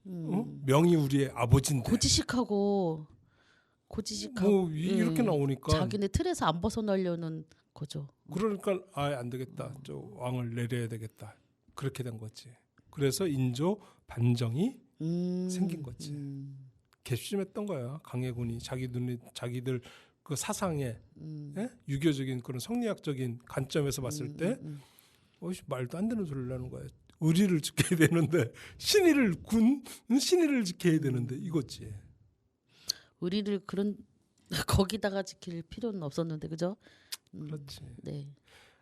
명이 우리의 아버지인데 고지식하고 뭐 이렇게 나오니까 자기네 틀에서 안 벗어나려는 거죠. 그러니까 안 되겠다. 저 왕을 내려야 되겠다. 그렇게 된 거지. 그래서 인조 반정이 생긴 거지. 괘씸했던 거야. 강해군이 자기들 그 사상에 예? 유교적인 그런 성리학적인 관점에서 봤을 때 말도 안 되는 소리를 하는 거야. 의리를 지켜야 되는데 신의를 지켜야 되는데 이거지. 의리를 그런 거기다가 지킬 필요는 없었는데 그죠? 그렇지. 네.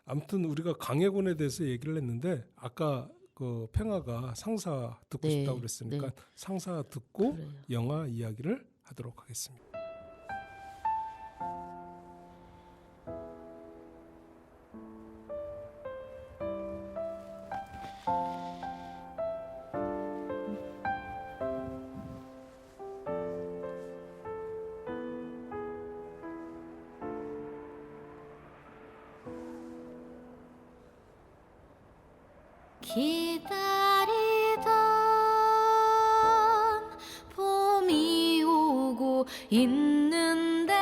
아무튼 우리가 강해군에 대해서 얘기를 했는데 아까 그 팽아가 상사 듣고 네, 싶다고 그랬으니까 네. 상사 듣고 그래요. 영화 이야기를 하도록 하겠습니다. 기다리던 봄이 오고 있는데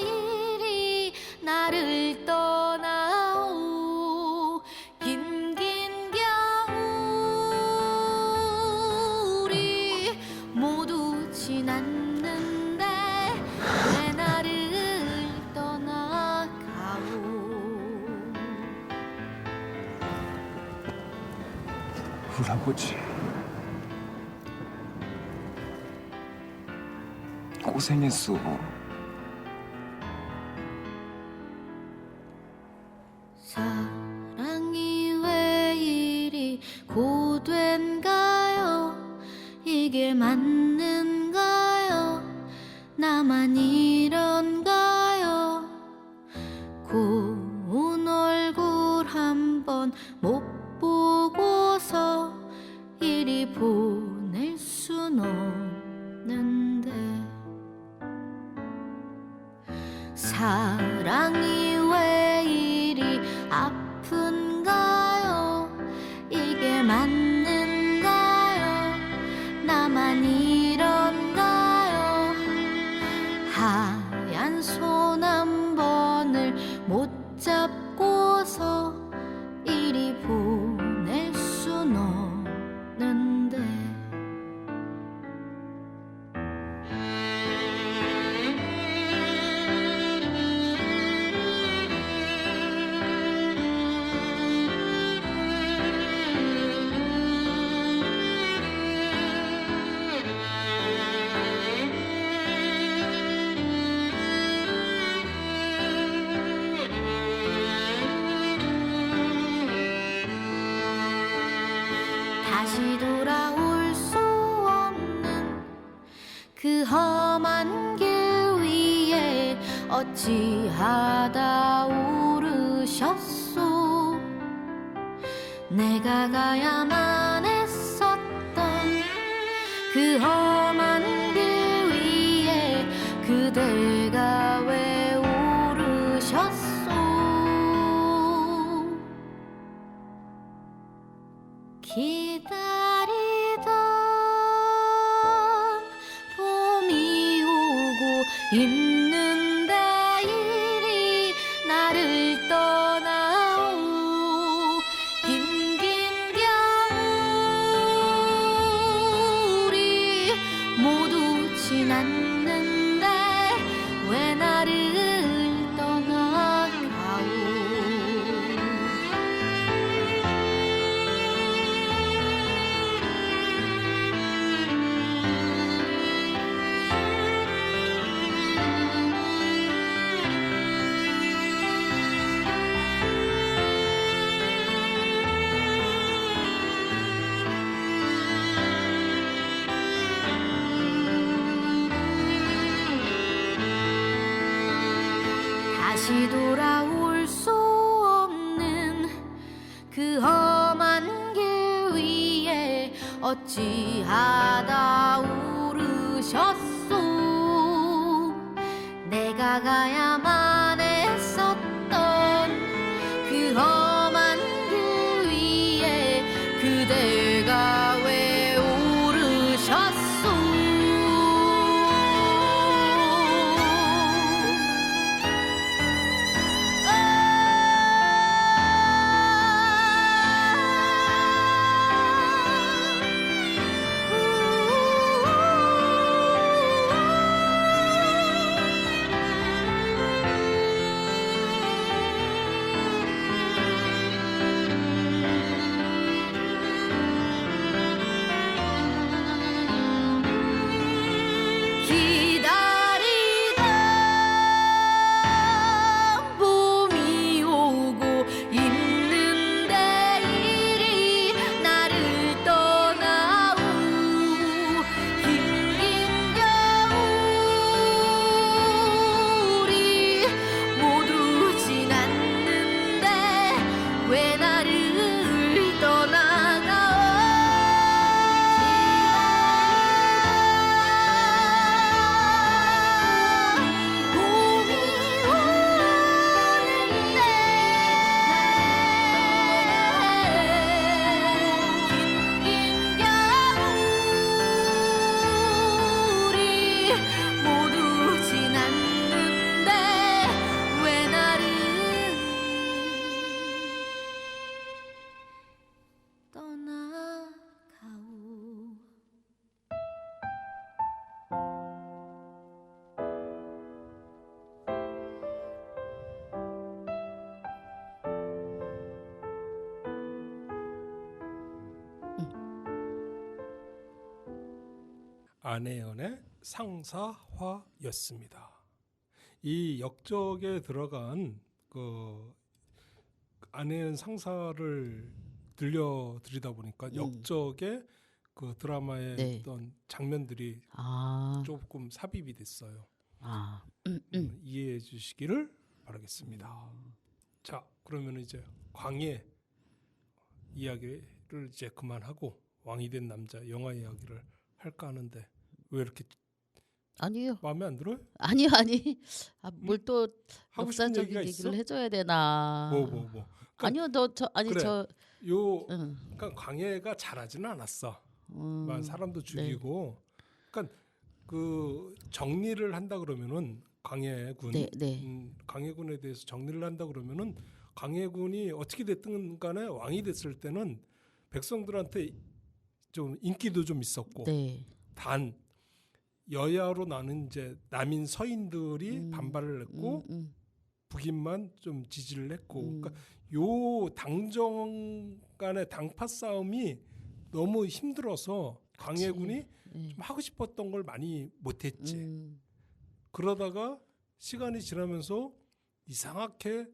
이리 나를 떠나오 긴긴 겨울이 모두 지났는데 왜 나를 떠나가오 우리 아버지 고생했어. 사랑이 왜 이리 고된가요? 이게 맞는가요? 나만 이런가요? 고운 얼굴 한번 못 보고서 이리 보낼 순 없는데 사랑이 왜 이리 아픈가요? 이게 맞는가요? 나만 이런가요? 하얀 손 한 번을 못 잡고서 이리 보낼 순 없는데 다시 돌아올 수 없는 그 험한 길 위에 어찌하다 오르셨소 내가 가야만 했었던 그 험한 길 위에 그대가 왜 오르셨소 기다리던 봄이 오고 있는데 이리 나를 떠나오 긴긴 겨울이 모두 지났는데 왜 나를 떠나가오 다시 돌아올 수 없는 그 험한 길 위에 어찌하다 오르셨소 내가 가야만 했었던 그 험한 길 위에 그대가 안혜연의 상사화였습니다. 이 역적에 들어간 그 안혜연 상사를 들려드리다 보니까 역적의 그 드라마의 네. 어떤 장면들이 아, 조금 삽입이 됐어요. 아, 이해해 주시기를 바라겠습니다. 자, 그러면 이제 광해 이야기를 이제 그만하고 왕이 된 남자 영화 이야기를 할까 하는데 왜 이렇게 아니요. 마음에 안 들어요? 아니요, 아니. 아, 뭘 또 하고 싶은 역사적인 얘기가 얘기를 있어? 해줘야 되나? 뭐. 아니요, 아니 그래. 저, 응, 그러니까 광해가 잘하지는 않았어. 막 사람도 네. 죽이고. 그러니까 그 정리를 한다 그러면은 광해군, 네, 네. 광해군에 대해서 정리를 한다 그러면은 광해군이 어떻게 됐든 간에 왕이 됐을 때는 백성들한테 좀 인기도 좀 있었고, 네. 단 여야로 나는 이제 남인 서인들이 반발을 했고 북인만 좀 지지를 했고, 그러니까 요 당정 간의 당파 싸움이 너무 힘들어서 광해군이 네. 좀 하고 싶었던 걸 많이 못했지. 그러다가 시간이 지나면서 이상하게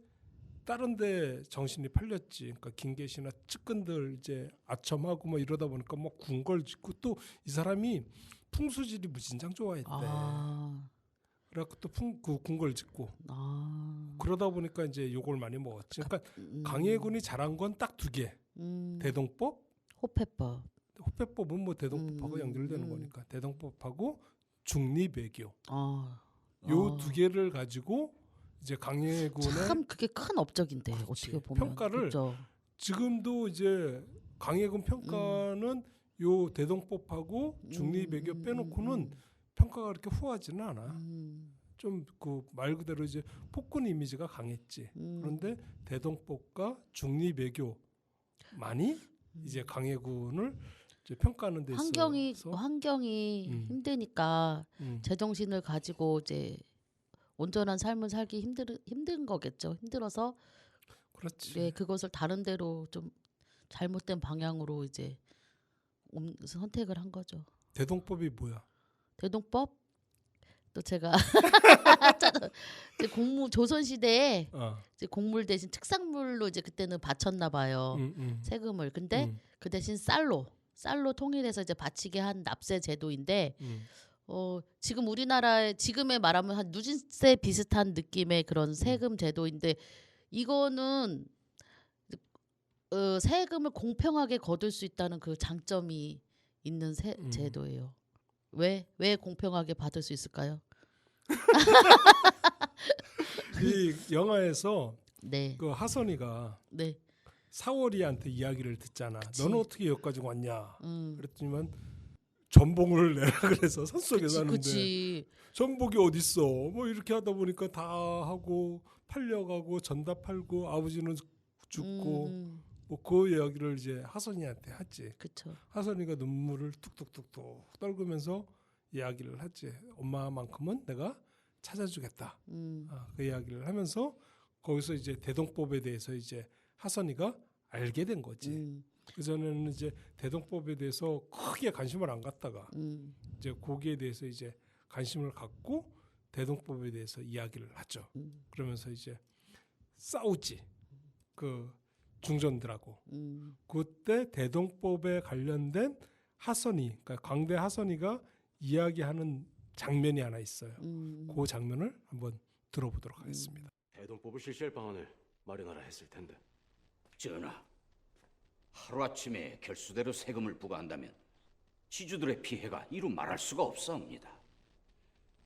다른데 정신이 팔렸지. 그러니까 김계시나 측근들 이제 아첨하고 뭐 이러다 보니까 뭐 궁궐 짓고, 또 이 사람이 풍수지리 무진장 좋아했대. 아, 그래갖고 또 그 궁궐 짓고 아, 그러다 보니까 이제 욕을 많이 먹었지. 그러니까 광해군이 잘한 건 딱 두 개. 대동법, 호패법. 호패법은 뭐 대동법하고 연결되는 거니까 대동법하고 중리배교. 아, 요 두 개를 가지고 이제 광해군의 참 그게 큰 업적인데 그렇지. 어떻게 보면 평가를 그죠? 지금도 이제 광해군 평가는 요 대동법하고 중리배교 빼놓고는 평가가 그렇게 후하지는 않아. 좀 그 말 그대로 이제 폭군 이미지가 강했지. 그런데 대동법과 중리배교 많이 이제 광해군을 이제 평가하는 데 있어서 환경이 힘드니까 제정신을 가지고 이제 온전한 삶을 살기 힘든 거겠죠. 힘들어서 그렇지. 네, 그것을 다른 데로 좀 잘못된 방향으로 이제 선택을 한 거죠. 대동법이 뭐야? 대동법 또 제가 이제 조선 시대에 이제 곡물 대신 특산물로 이제 그때는 바쳤나 봐요. 세금을. 근데 그 대신 쌀로 통일해서 이제 바치게 한 납세 제도인데 지금 우리나라의 지금에 말하면 한 누진세 비슷한 느낌의 그런 세금 제도인데 이거는 세금을 공평하게 거둘 수 있다는 그 장점이 있는 제도예요. 왜 공평하게 받을 수 있을까요? 이 영화에서 네. 그 하선이가 네. 사월이한테 이야기를 듣잖아. 그치. 너는 어떻게 여기까지 왔냐? 그랬더니만 전복을 내라 그래서 산속에 사는데 그치. 전복이 어딨어? 뭐 이렇게 하다 보니까 다 하고 팔려가고 전다 팔고 아버지는 죽고 뭐 그 이야기를 이제 하선이한테 하지. 그쵸. 하선이가 눈물을 뚝뚝뚝뚝 떨구면서 이야기를 하지. 엄마만큼은 내가 찾아주겠다. 그 이야기를 하면서 거기서 이제 대동법에 대해서 이제 하선이가 알게 된 거지. 그 전에는 이제 대동법에 대해서 크게 관심을 안 갖다가 이제 거기에 대해서 이제 관심을 갖고 대동법에 대해서 이야기를 하죠. 그러면서 이제 싸우지. 그 중전들하고. 그때 대동법에 관련된 하선이, 그러니까 광대 하선이가 이야기하는 장면이 하나 있어요. 그 장면을 한번 들어보도록 하겠습니다. 대동법을 실시할 방안을 마련하라 했을 텐데. 전하, 하루아침에 결수대로 세금을 부과한다면 지주들의 피해가 이루 말할 수가 없사옵니다.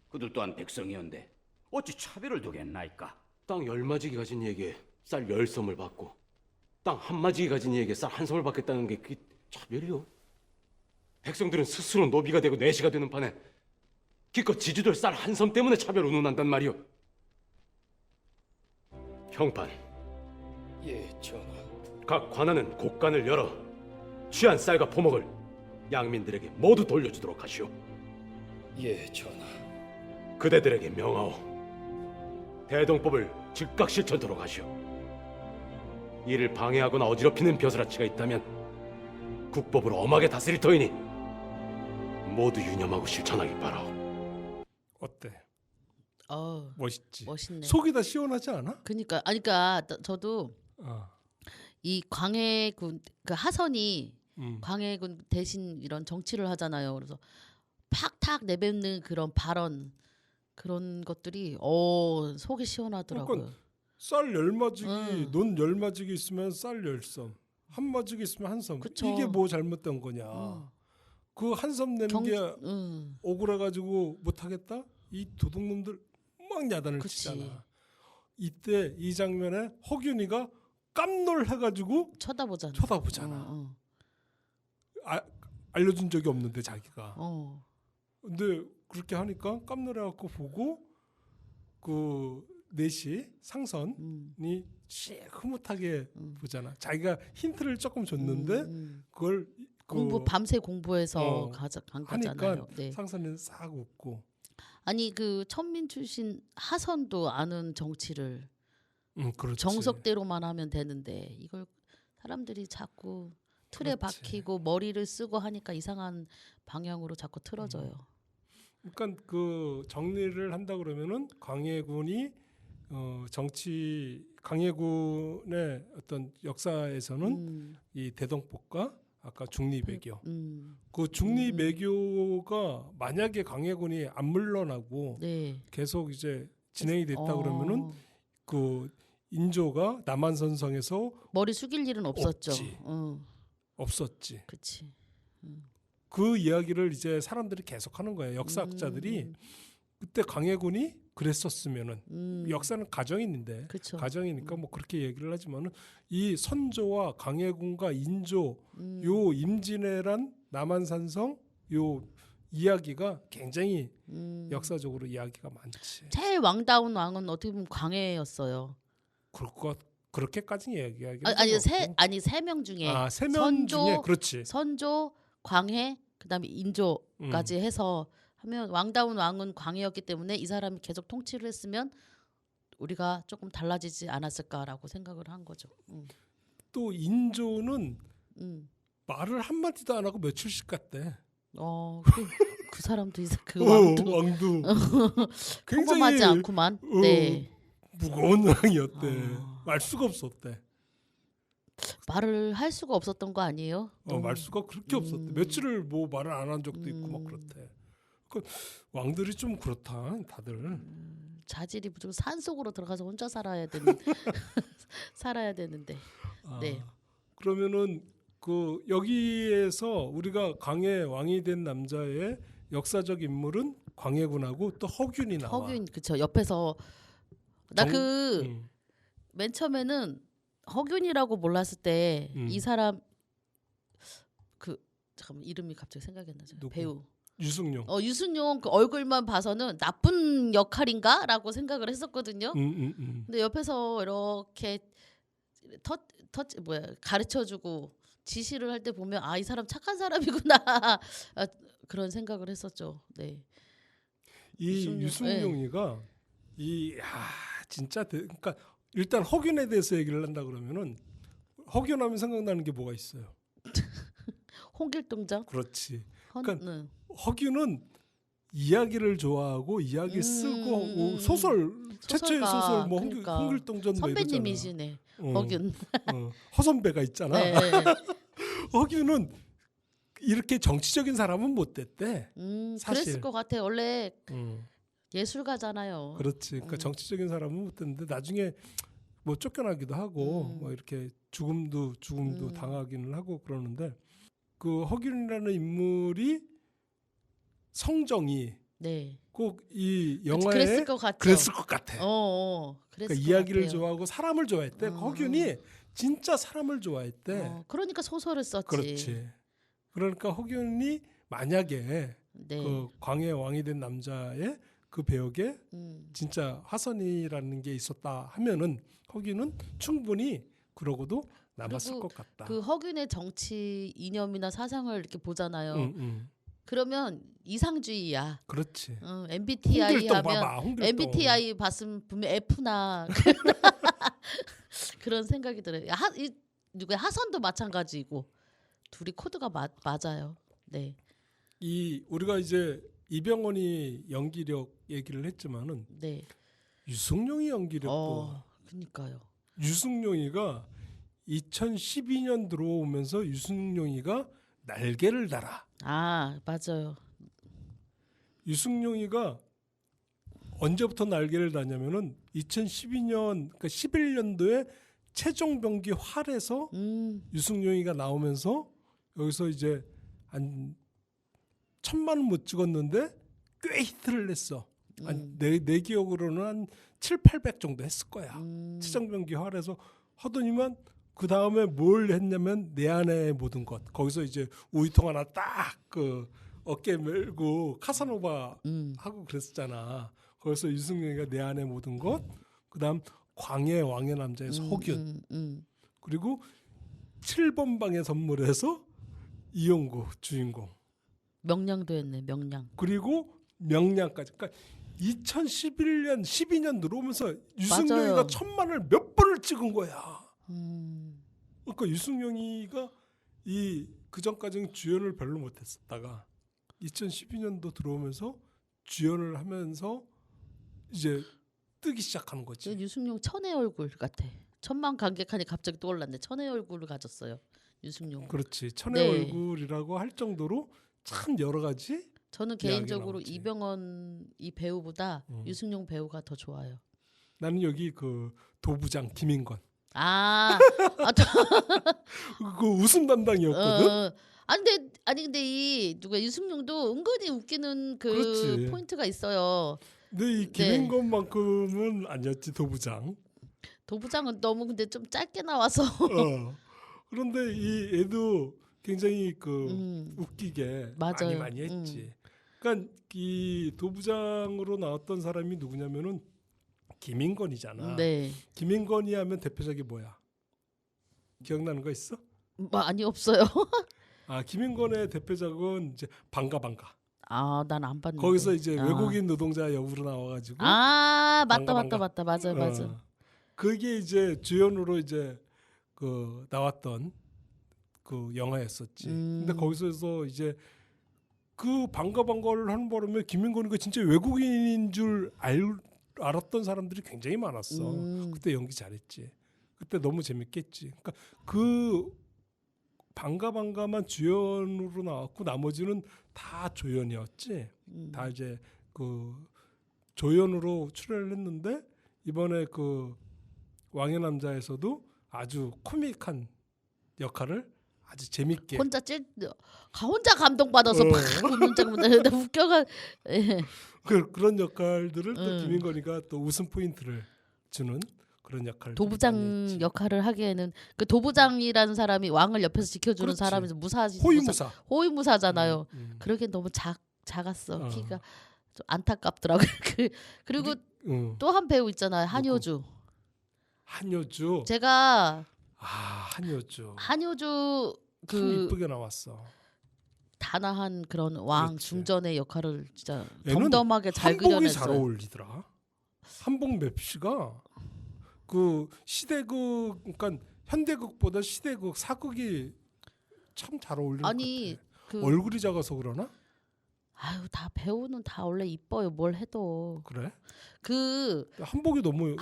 그들 또한 백성이온데 어찌 차별을 두겠나이까? 땅 10마지기 가진 이에게 쌀 10섬을 받고 땅 1마지기 가진 이에게 쌀 1섬을 받겠다는 게 그게 차별이요? 백성들은 스스로 노비가 되고 내시가 되는 판에 기껏 지주들 쌀 1섬 때문에 차별 운운한단 말이오. 형판, 예, 전하. 각 관아는 곡간을 열어 취한 쌀과 포목을 양민들에게 모두 돌려주도록 하시오. 예, 전하. 그대들에게 명하오. 대동법을 즉각 실천토록 하시오. 이를 방해하거나 어지럽히는 벼슬아치가 있다면 국법으로 엄하게 다스릴 터이니 모두 유념하고 실천하기 바라. 어때? 멋있지. 멋있네. 속이 다 시원하지 않아? 그러니까 저도 어. 이 광해군 그 하선이 음. 광해군 대신 이런 정치를 하잖아요. 그래서 팍팍 내뱉는 그런 발언 그런 것들이 속이 시원하더라고요. 그러니까 쌀 10마지기, 음. 논 10마지기 있으면 쌀 10섬, 한 마지기 있으면 한 섬. 그쵸. 이게 뭐 잘못된 거냐? 그 한 섬 내는 게 억울해 가지고 못 하겠다? 이 도둑놈들 막 야단을 그치. 치잖아. 이때 이 장면에 허균이가 깜놀해 가지고 쳐다보잖아. 쳐다보잖아. 알려준 적이 없는데 자기가. 근데 그렇게 하니까 깜놀해 갖고 보고 그 넷이 상선이 흐뭇하게 보잖아. 자기가 힌트를 조금 줬는데 그걸 밤새 공부해서 간 하니까 거잖아요. 네. 상선은 싹 웃고. 아니 그 천민 출신 하선도 아는 정치를 그렇지. 정석대로만 하면 되는데 이걸 사람들이 자꾸 틀에 그렇지. 박히고 머리를 쓰고 하니까 이상한 방향으로 자꾸 틀어져요. 그러니까 그 정리를 한다 그러면은 광해군이 광해군의 어떤 역사에서는 이 대동법과 아까 중리배교 그 중리배교가 만약에 광해군이 안 물러나고 네. 계속 이제 진행이 됐다 그러면은 그 인조가 남한선성에서 머리 숙일 일은 없었죠. 없지. 없었지. 그렇지. 그 이야기를 이제 사람들이 계속하는 거예요. 역사학자들이 그때 광해군이 그랬었으면은 역사는 가정인데 그쵸. 가정이니까 뭐 그렇게 얘기를 하지만은 이 선조와 광해군과 인조 요 임진왜란 남한산성 요 이야기가 굉장히 역사적으로 이야기가 많지. 제일 왕다운 왕은 어떻게 보면 광해였어요. 그렇게까지 이야기하기 아니 세 명 중에 세 명 선조, 중에 그렇지. 선조, 광해, 그다음에 인조까지 해서 하면 왕다운 왕은 광해였기 때문에 이 사람이 계속 통치를 했으면 우리가 조금 달라지지 않았을까라고 생각을 한 거죠. 또 인조는 말을 한 마디도 안 하고 며칠씩 갔대. 그 사람도 그 왕도 왕도 평범하지 않구만. 네. 무거운 왕이었대. 말 수가 없었대. 말을 할 수가 없었던 거 아니에요? 말 수가 그렇게 없었대. 며칠을 뭐 말을 안 한 적도 있고 막 그렇대. 그러니까 왕들이 좀 그렇다. 다들 자질이 무조건 산 속으로 들어가서 혼자 살아야 되는데. 네. 그러면은 그 여기에서 우리가 광해 왕이 된 남자의 역사적 인물은 광해군하고 또 허균이 나와. 허균 그쵸. 옆에서 나 맨 처음에는 허균이라고 몰랐을 때 이 사람 잠깐만 이름이 갑자기 생각이 안 나죠. 누구? 배우 유승용. 유승용 그 얼굴만 봐서는 나쁜 역할인가라고 생각을 했었거든요. 근데 옆에서 이렇게 가르쳐주고 지시를 할 때 보면 이 사람 착한 사람이구나 그런 생각을 했었죠. 네. 이 유승용이가 진짜 그러니까 일단 허균에 대해서 얘기를 한다 그러면은 허균하면 생각나는 게 뭐가 있어요? 홍길동장. 그렇지. 그러니까 허균은 이야기를 좋아하고 이야기 쓰고 소설 최초의 소설 뭐 그러니까. 홍길동전 뭐 선배님이시네. 허균. 허선배가 있잖아. 네. 허균은 이렇게 정치적인 사람은 못 됐대. 사실. 그랬을 것 같아. 원래 예술가잖아요. 그렇지. 그러니까 정치적인 사람은 못 됐는데 나중에 뭐 쫓겨나기도 하고 뭐 이렇게 죽음도 당하기는 하고 그러는데 그 허균이라는 인물이 성정이 꼭 이 영화에 그랬을 것 같죠. 그랬을 것 같아. 그러니까 이야기를 좋아하고 사람을 좋아했대. 허균이 진짜 사람을 좋아했대. 그러니까 소설을 썼지. 그렇지. 그러니까 허균이 만약에 그 광해 왕이 된 남자의 그 배역에 진짜 하선이라는 게 있었다 하면은 허균은 충분히 그러고도 남았을 것 같다. 그 허균의 정치 이념이나 사상을 이렇게 보잖아요. 그러면 이상주의야. 그렇지. MBTI 홍길동 하면 봐봐, 홍길동. MBTI 봤으면 분명 F나 그런 생각이 들어요. 누구야 하선도 마찬가지고 둘이 코드가 맞아요. 네. 이 우리가 이제 이병헌이 연기력 얘기를 했지만은 네. 유승용이 연기력도 그니까요. 유승용이가 2012년 들어오면서 유승용이가 날개를 달아. 아 맞아요. 유승용이가 언제부터 날개를 다냐면은 2012년 그러니까 11년도에 최종병기 활에서 유승용이가 나오면서 여기서 이제 한 1,000만 원 못 찍었는데 꽤 히트를 냈어. 내 기억으로는 한 7, 800 정도 했을 거야. 최종병기 활에서 하더니만 그 다음에 뭘 했냐면 내 안의 모든 것. 거기서 이제 우유통 하나 딱 그 어깨 메고 카사노바 하고 그랬었잖아. 거기서 유승용이가 내 안의 모든 것. 그다음 광해 왕의 남자의 석윤. 그리고 7번 방의 선물에서 이용구 주인공. 명량도 했네. 명량. 그리고 명량까지. 그러니까 2011년, 12년 들어오면서 유승용이가 맞아요. 1,000만을 몇 번을 찍은 거야. 음. 그러니까 유승용이가 이 그전까지는 주연을 별로 못했었다가 2012년도 들어오면서 주연을 하면서 이제 뜨기 시작하는 거지. 유승용 천의 얼굴 같아. 1,000만 관객하니 갑자기 떠올랐네. 천의 얼굴을 가졌어요. 유승용. 그렇지. 천의 네. 얼굴이라고 할 정도로 참 여러 가지. 저는 이야기가 개인적으로 나오지. 이병헌 이 배우보다 유승용 배우가 더 좋아요. 나는 여기 그 도부장 김인권 아, 그 웃음 담당이었거든. 아니 근데 이 누가 유승용도 은근히 웃기는 그 그렇지. 포인트가 있어요. 근데 이 김인권만큼은 아니었지 도부장. 도부장은 너무 근데 좀 짧게 나와서 그런데 이 애도 굉장히 그 웃기게 맞아요. 많이 했지. 그러니까 이 도부장으로 나왔던 사람이 누구냐면은 김인권이잖아. 네. 김인권이 하면 대표작이 뭐야? 기억나는 거 있어? 많이 없어요. 아 김인권의 대표작은 이제 반가. 아, 난 안 봤는데. 거기서 이제 외국인 노동자 역으로 나와가지고. 아, 반가. 맞다. 맞아. 그게 이제 주연으로 이제 그 나왔던 그 영화였었지. 근데 거기서 이제 그 반가를 하는 바람에 김인권이가 진짜 외국인인 줄 알았던 사람들이 굉장히 많았어. 그때 연기 잘했지. 그때 너무 재밌겠지. 그러니까 그 반가만 주연으로 나왔고 나머지는 다 조연이었지. 다 이제 그 조연으로 출연을 했는데 이번에 그 왕의 남자에서도 아주 코믹한 역할을 아주 재밌게 혼자 혼자 감동받아서 팍 웃는 장면. 나 웃겨가. 예. 그런 역할들을 또 김인권이가 또 웃음 포인트를 주는 그런 역할을 도부장 역할을 하기에는 그 도부장이라는 사람이 왕을 옆에서 지켜주는 그렇지. 사람에서 호위무사. 호위무사잖아요. 그러기엔 너무 작았어. 키가 좀 안타깝더라고요. 그리고 또 한 배우 있잖아요. 한효주. 한효주. 제가 한효주. 한효주 참 그 이쁘게 나왔어. 단아한 그런 왕 그렇지. 중전의 역할을 진짜 얘는 덤덤하게 잘 한복이 그려냈어요. 잘 어울리더라. 한복 맵시가 그 시대극 그러니까 현대극보다 시대극 사극이 참 잘 어울리는 아니 것 같아. 그 얼굴이 작아서 그러나? 아유 다 배우는 다 원래 이뻐요. 뭘 해도 그래? 그 한복이 너무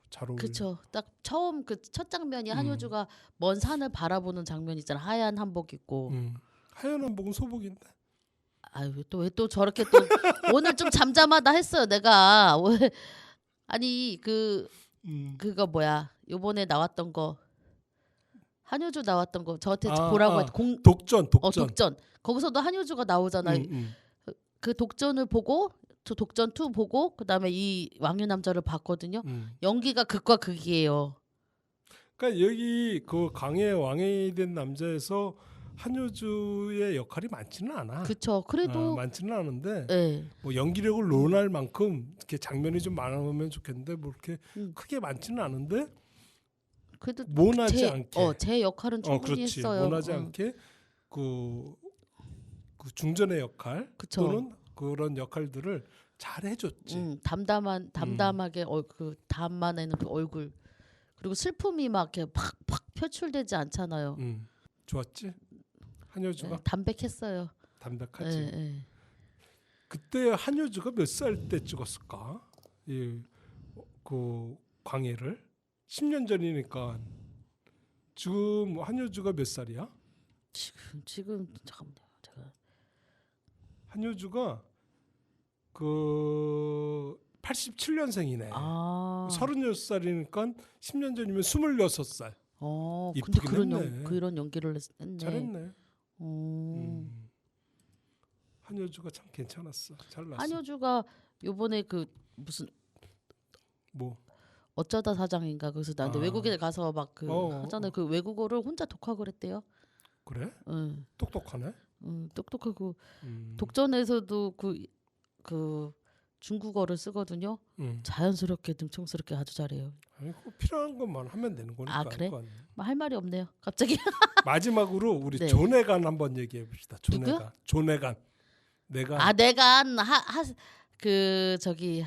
잘 어울려. 그쵸. 딱 처음 그 첫 장면이 한효주가 먼 산을 바라보는 장면 있잖아. 하얀 한복 입고. 하얀 한복은 소복인데. 아유 왜 또 저렇게 또 오늘 좀 잠잠하다 했어요. 내가 왜 아니 그거 뭐야 요번에 나왔던 거 한효주 나왔던 거 저한테 보라고 했 독전. 독전 거기서도 한효주가 나오잖아요. 그 독전을 보고 저 독전 2 보고 그다음에 이 왕의 남자를 봤거든요. 연기가 극과 극이에요. 그러니까 여기 그 강의 왕이 된 남자에서 한효주의 역할이 많지는 않아. 그쵸. 그래도 많지는 않은데 네. 뭐 연기력을 논할 만큼 이렇게 장면이 좀 많으면 좋겠는데 뭐 이렇게 크게 많지는 않은데 그래도 모나지 않게. 제 역할은 충분히 그렇지. 했어요. 모나지 않게 그 중전의 역할 그쵸. 또는 그런 역할들을 잘 해줬지. 담담하게 그 담만에는 그 얼굴 그리고 슬픔이 막 이렇게 팍팍 표출되지 않잖아요. 좋았지. 한효주가 담백했어요. 담백하지. 예. 그때 한효주가 몇 살 때 찍었을까? 그 광해를 10년 전이니까 지금 한효주가 몇 살이야? 지금 잠깐만요. 제가 한효주가 그 87년생이네. 아. 36살이니까 10년 전이면 26살. 근데 이쁘긴 했네. 그런 연기를 했네. 잘했네. 어. 한효주가 참 괜찮았어. 잘 났어. 한효주가 요번에 그 무슨 뭐 어쩌다 사장인가 그래서 나한테 아. 외국에 가서 막 그 어. 하잖아요. 그 외국어를 혼자 독학을 했대요. 그래? 응. 똑똑하네. 똑똑하고 음. 독전에서도 그 중국어를 쓰거든요. 자연스럽게 능청스럽게 아주 잘해요. 아니, 필요한 것만 하면 되는 거니까. 아, 그래? 그건. 뭐 할 말이 없네요. 갑자기. 마지막으로 우리 네. 존해간 한번 얘기해 봅시다. 존해간. 누구요? 존해간. 내가 아 내가 그 저기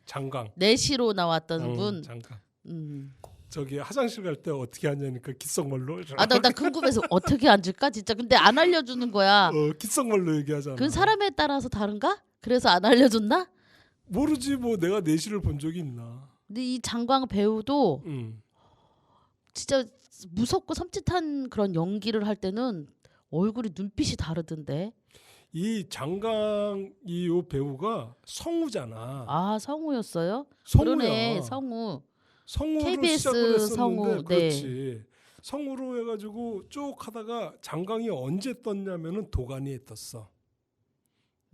장강. 내시로 나왔던 분. 장강. 음. 저기 화장실 갈 때 어떻게 하냐니까 귓속말로. 나 궁금해서 어떻게 앉을까 진짜. 근데 안 알려주는 거야. 귓속말로 얘기하잖아. 그건 사람에 따라서 다른가? 그래서 안 알려줬나? 모르지 뭐 내가 내시를 본 적이 있나. 근데 이 장광 배우도 음. 진짜 무섭고 섬찟한 그런 연기를 할 때는 얼굴이 눈빛이 다르던데. 이 장강 이 배우가 성우잖아. 아 성우였어요? 성우야. 그러네 성우. 성우로 KBS 시작을 했었는데 성우, 네. 그렇지. 성우로 해가지고 쭉 하다가 장강이 언제 떴냐면은 도가니에 떴어.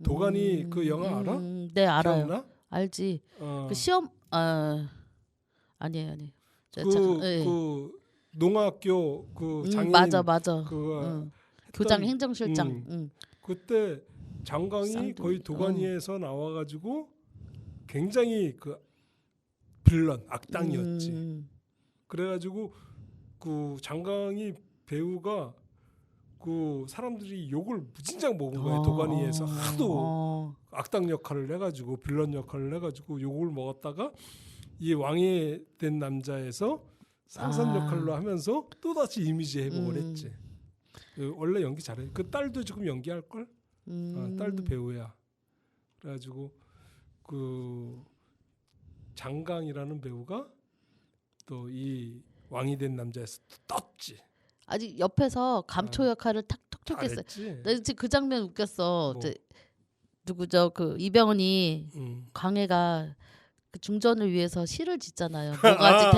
도가니 그 영화 알아? 네 알아요. 기억나? 알지. 어. 그 시험 아니에요. 그 농학교 그 장애인 맞아. 그거 교장 했던- 행정실장. 그때 장강이 쌍둥이. 거의 도가니에서 나와가지고 굉장히 그 빌런 악당이었지. 그래가지고 그 장강이 배우가 그 사람들이 욕을 무진장 먹은 거예요. 도가니에서 하도 악당 역할을 해가지고 빌런 역할을 해가지고 욕을 먹었다가 이 왕이 된 남자에서 상선 역할로 하면서 또 다시 이미지 회복을 했지. 원래 연기 잘해. 그 딸도 지금 연기할 걸. 딸도 배우야. 그래가지고 그 장강이라는 배우가 또 이 왕이 된 남자에서 또 떴지. 아직 옆에서 감초 역할을 톡톡 했어요. 잘했지. 나 진짜 그 장면 웃겼어. 뭐. 이제 누구죠? 그 이병헌이 광해가 그 중전을 위해서 시를 짓잖아요. 뭐가지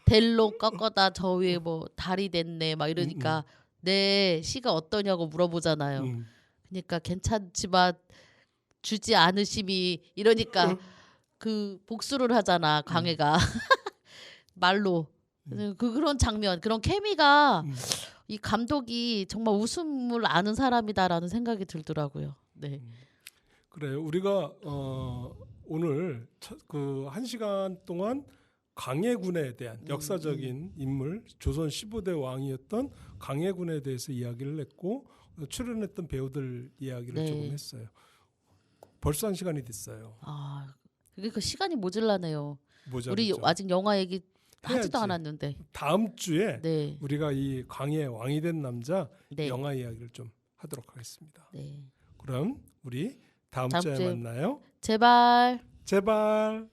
델롱 꺾어다 저 위에 뭐 달이 됐네 막 이러니까 내 시가 어떠냐고 물어보잖아요. 그러니까 괜찮지만 주지 않으심이 이러니까 그 복수를 하잖아 광해가 말로. 그런 장면 그런 케미가 이 감독이 정말 웃음을 아는 사람이다라는 생각이 들더라고요. 네. 그래 우리가 오늘 그 1시간 동안 광해군에 대한 역사적인 인물 조선 15대 왕이었던 광해군에 대해서 이야기를 했고 출연했던 배우들 이야기를 네. 조금 했어요. 벌써 1시간이 됐어요. 아 그게 그 시간이 모자라네요. 모자르죠. 우리 아직 영화 얘기 하지도 해야지. 않았는데. 다음 주에 네. 우리가 이 광해 왕이 된 남자 네. 영화 이야기를 좀 하도록 하겠습니다. 네. 그럼 우리 다음 다음 주에 주에 만나요. 제발. 제발.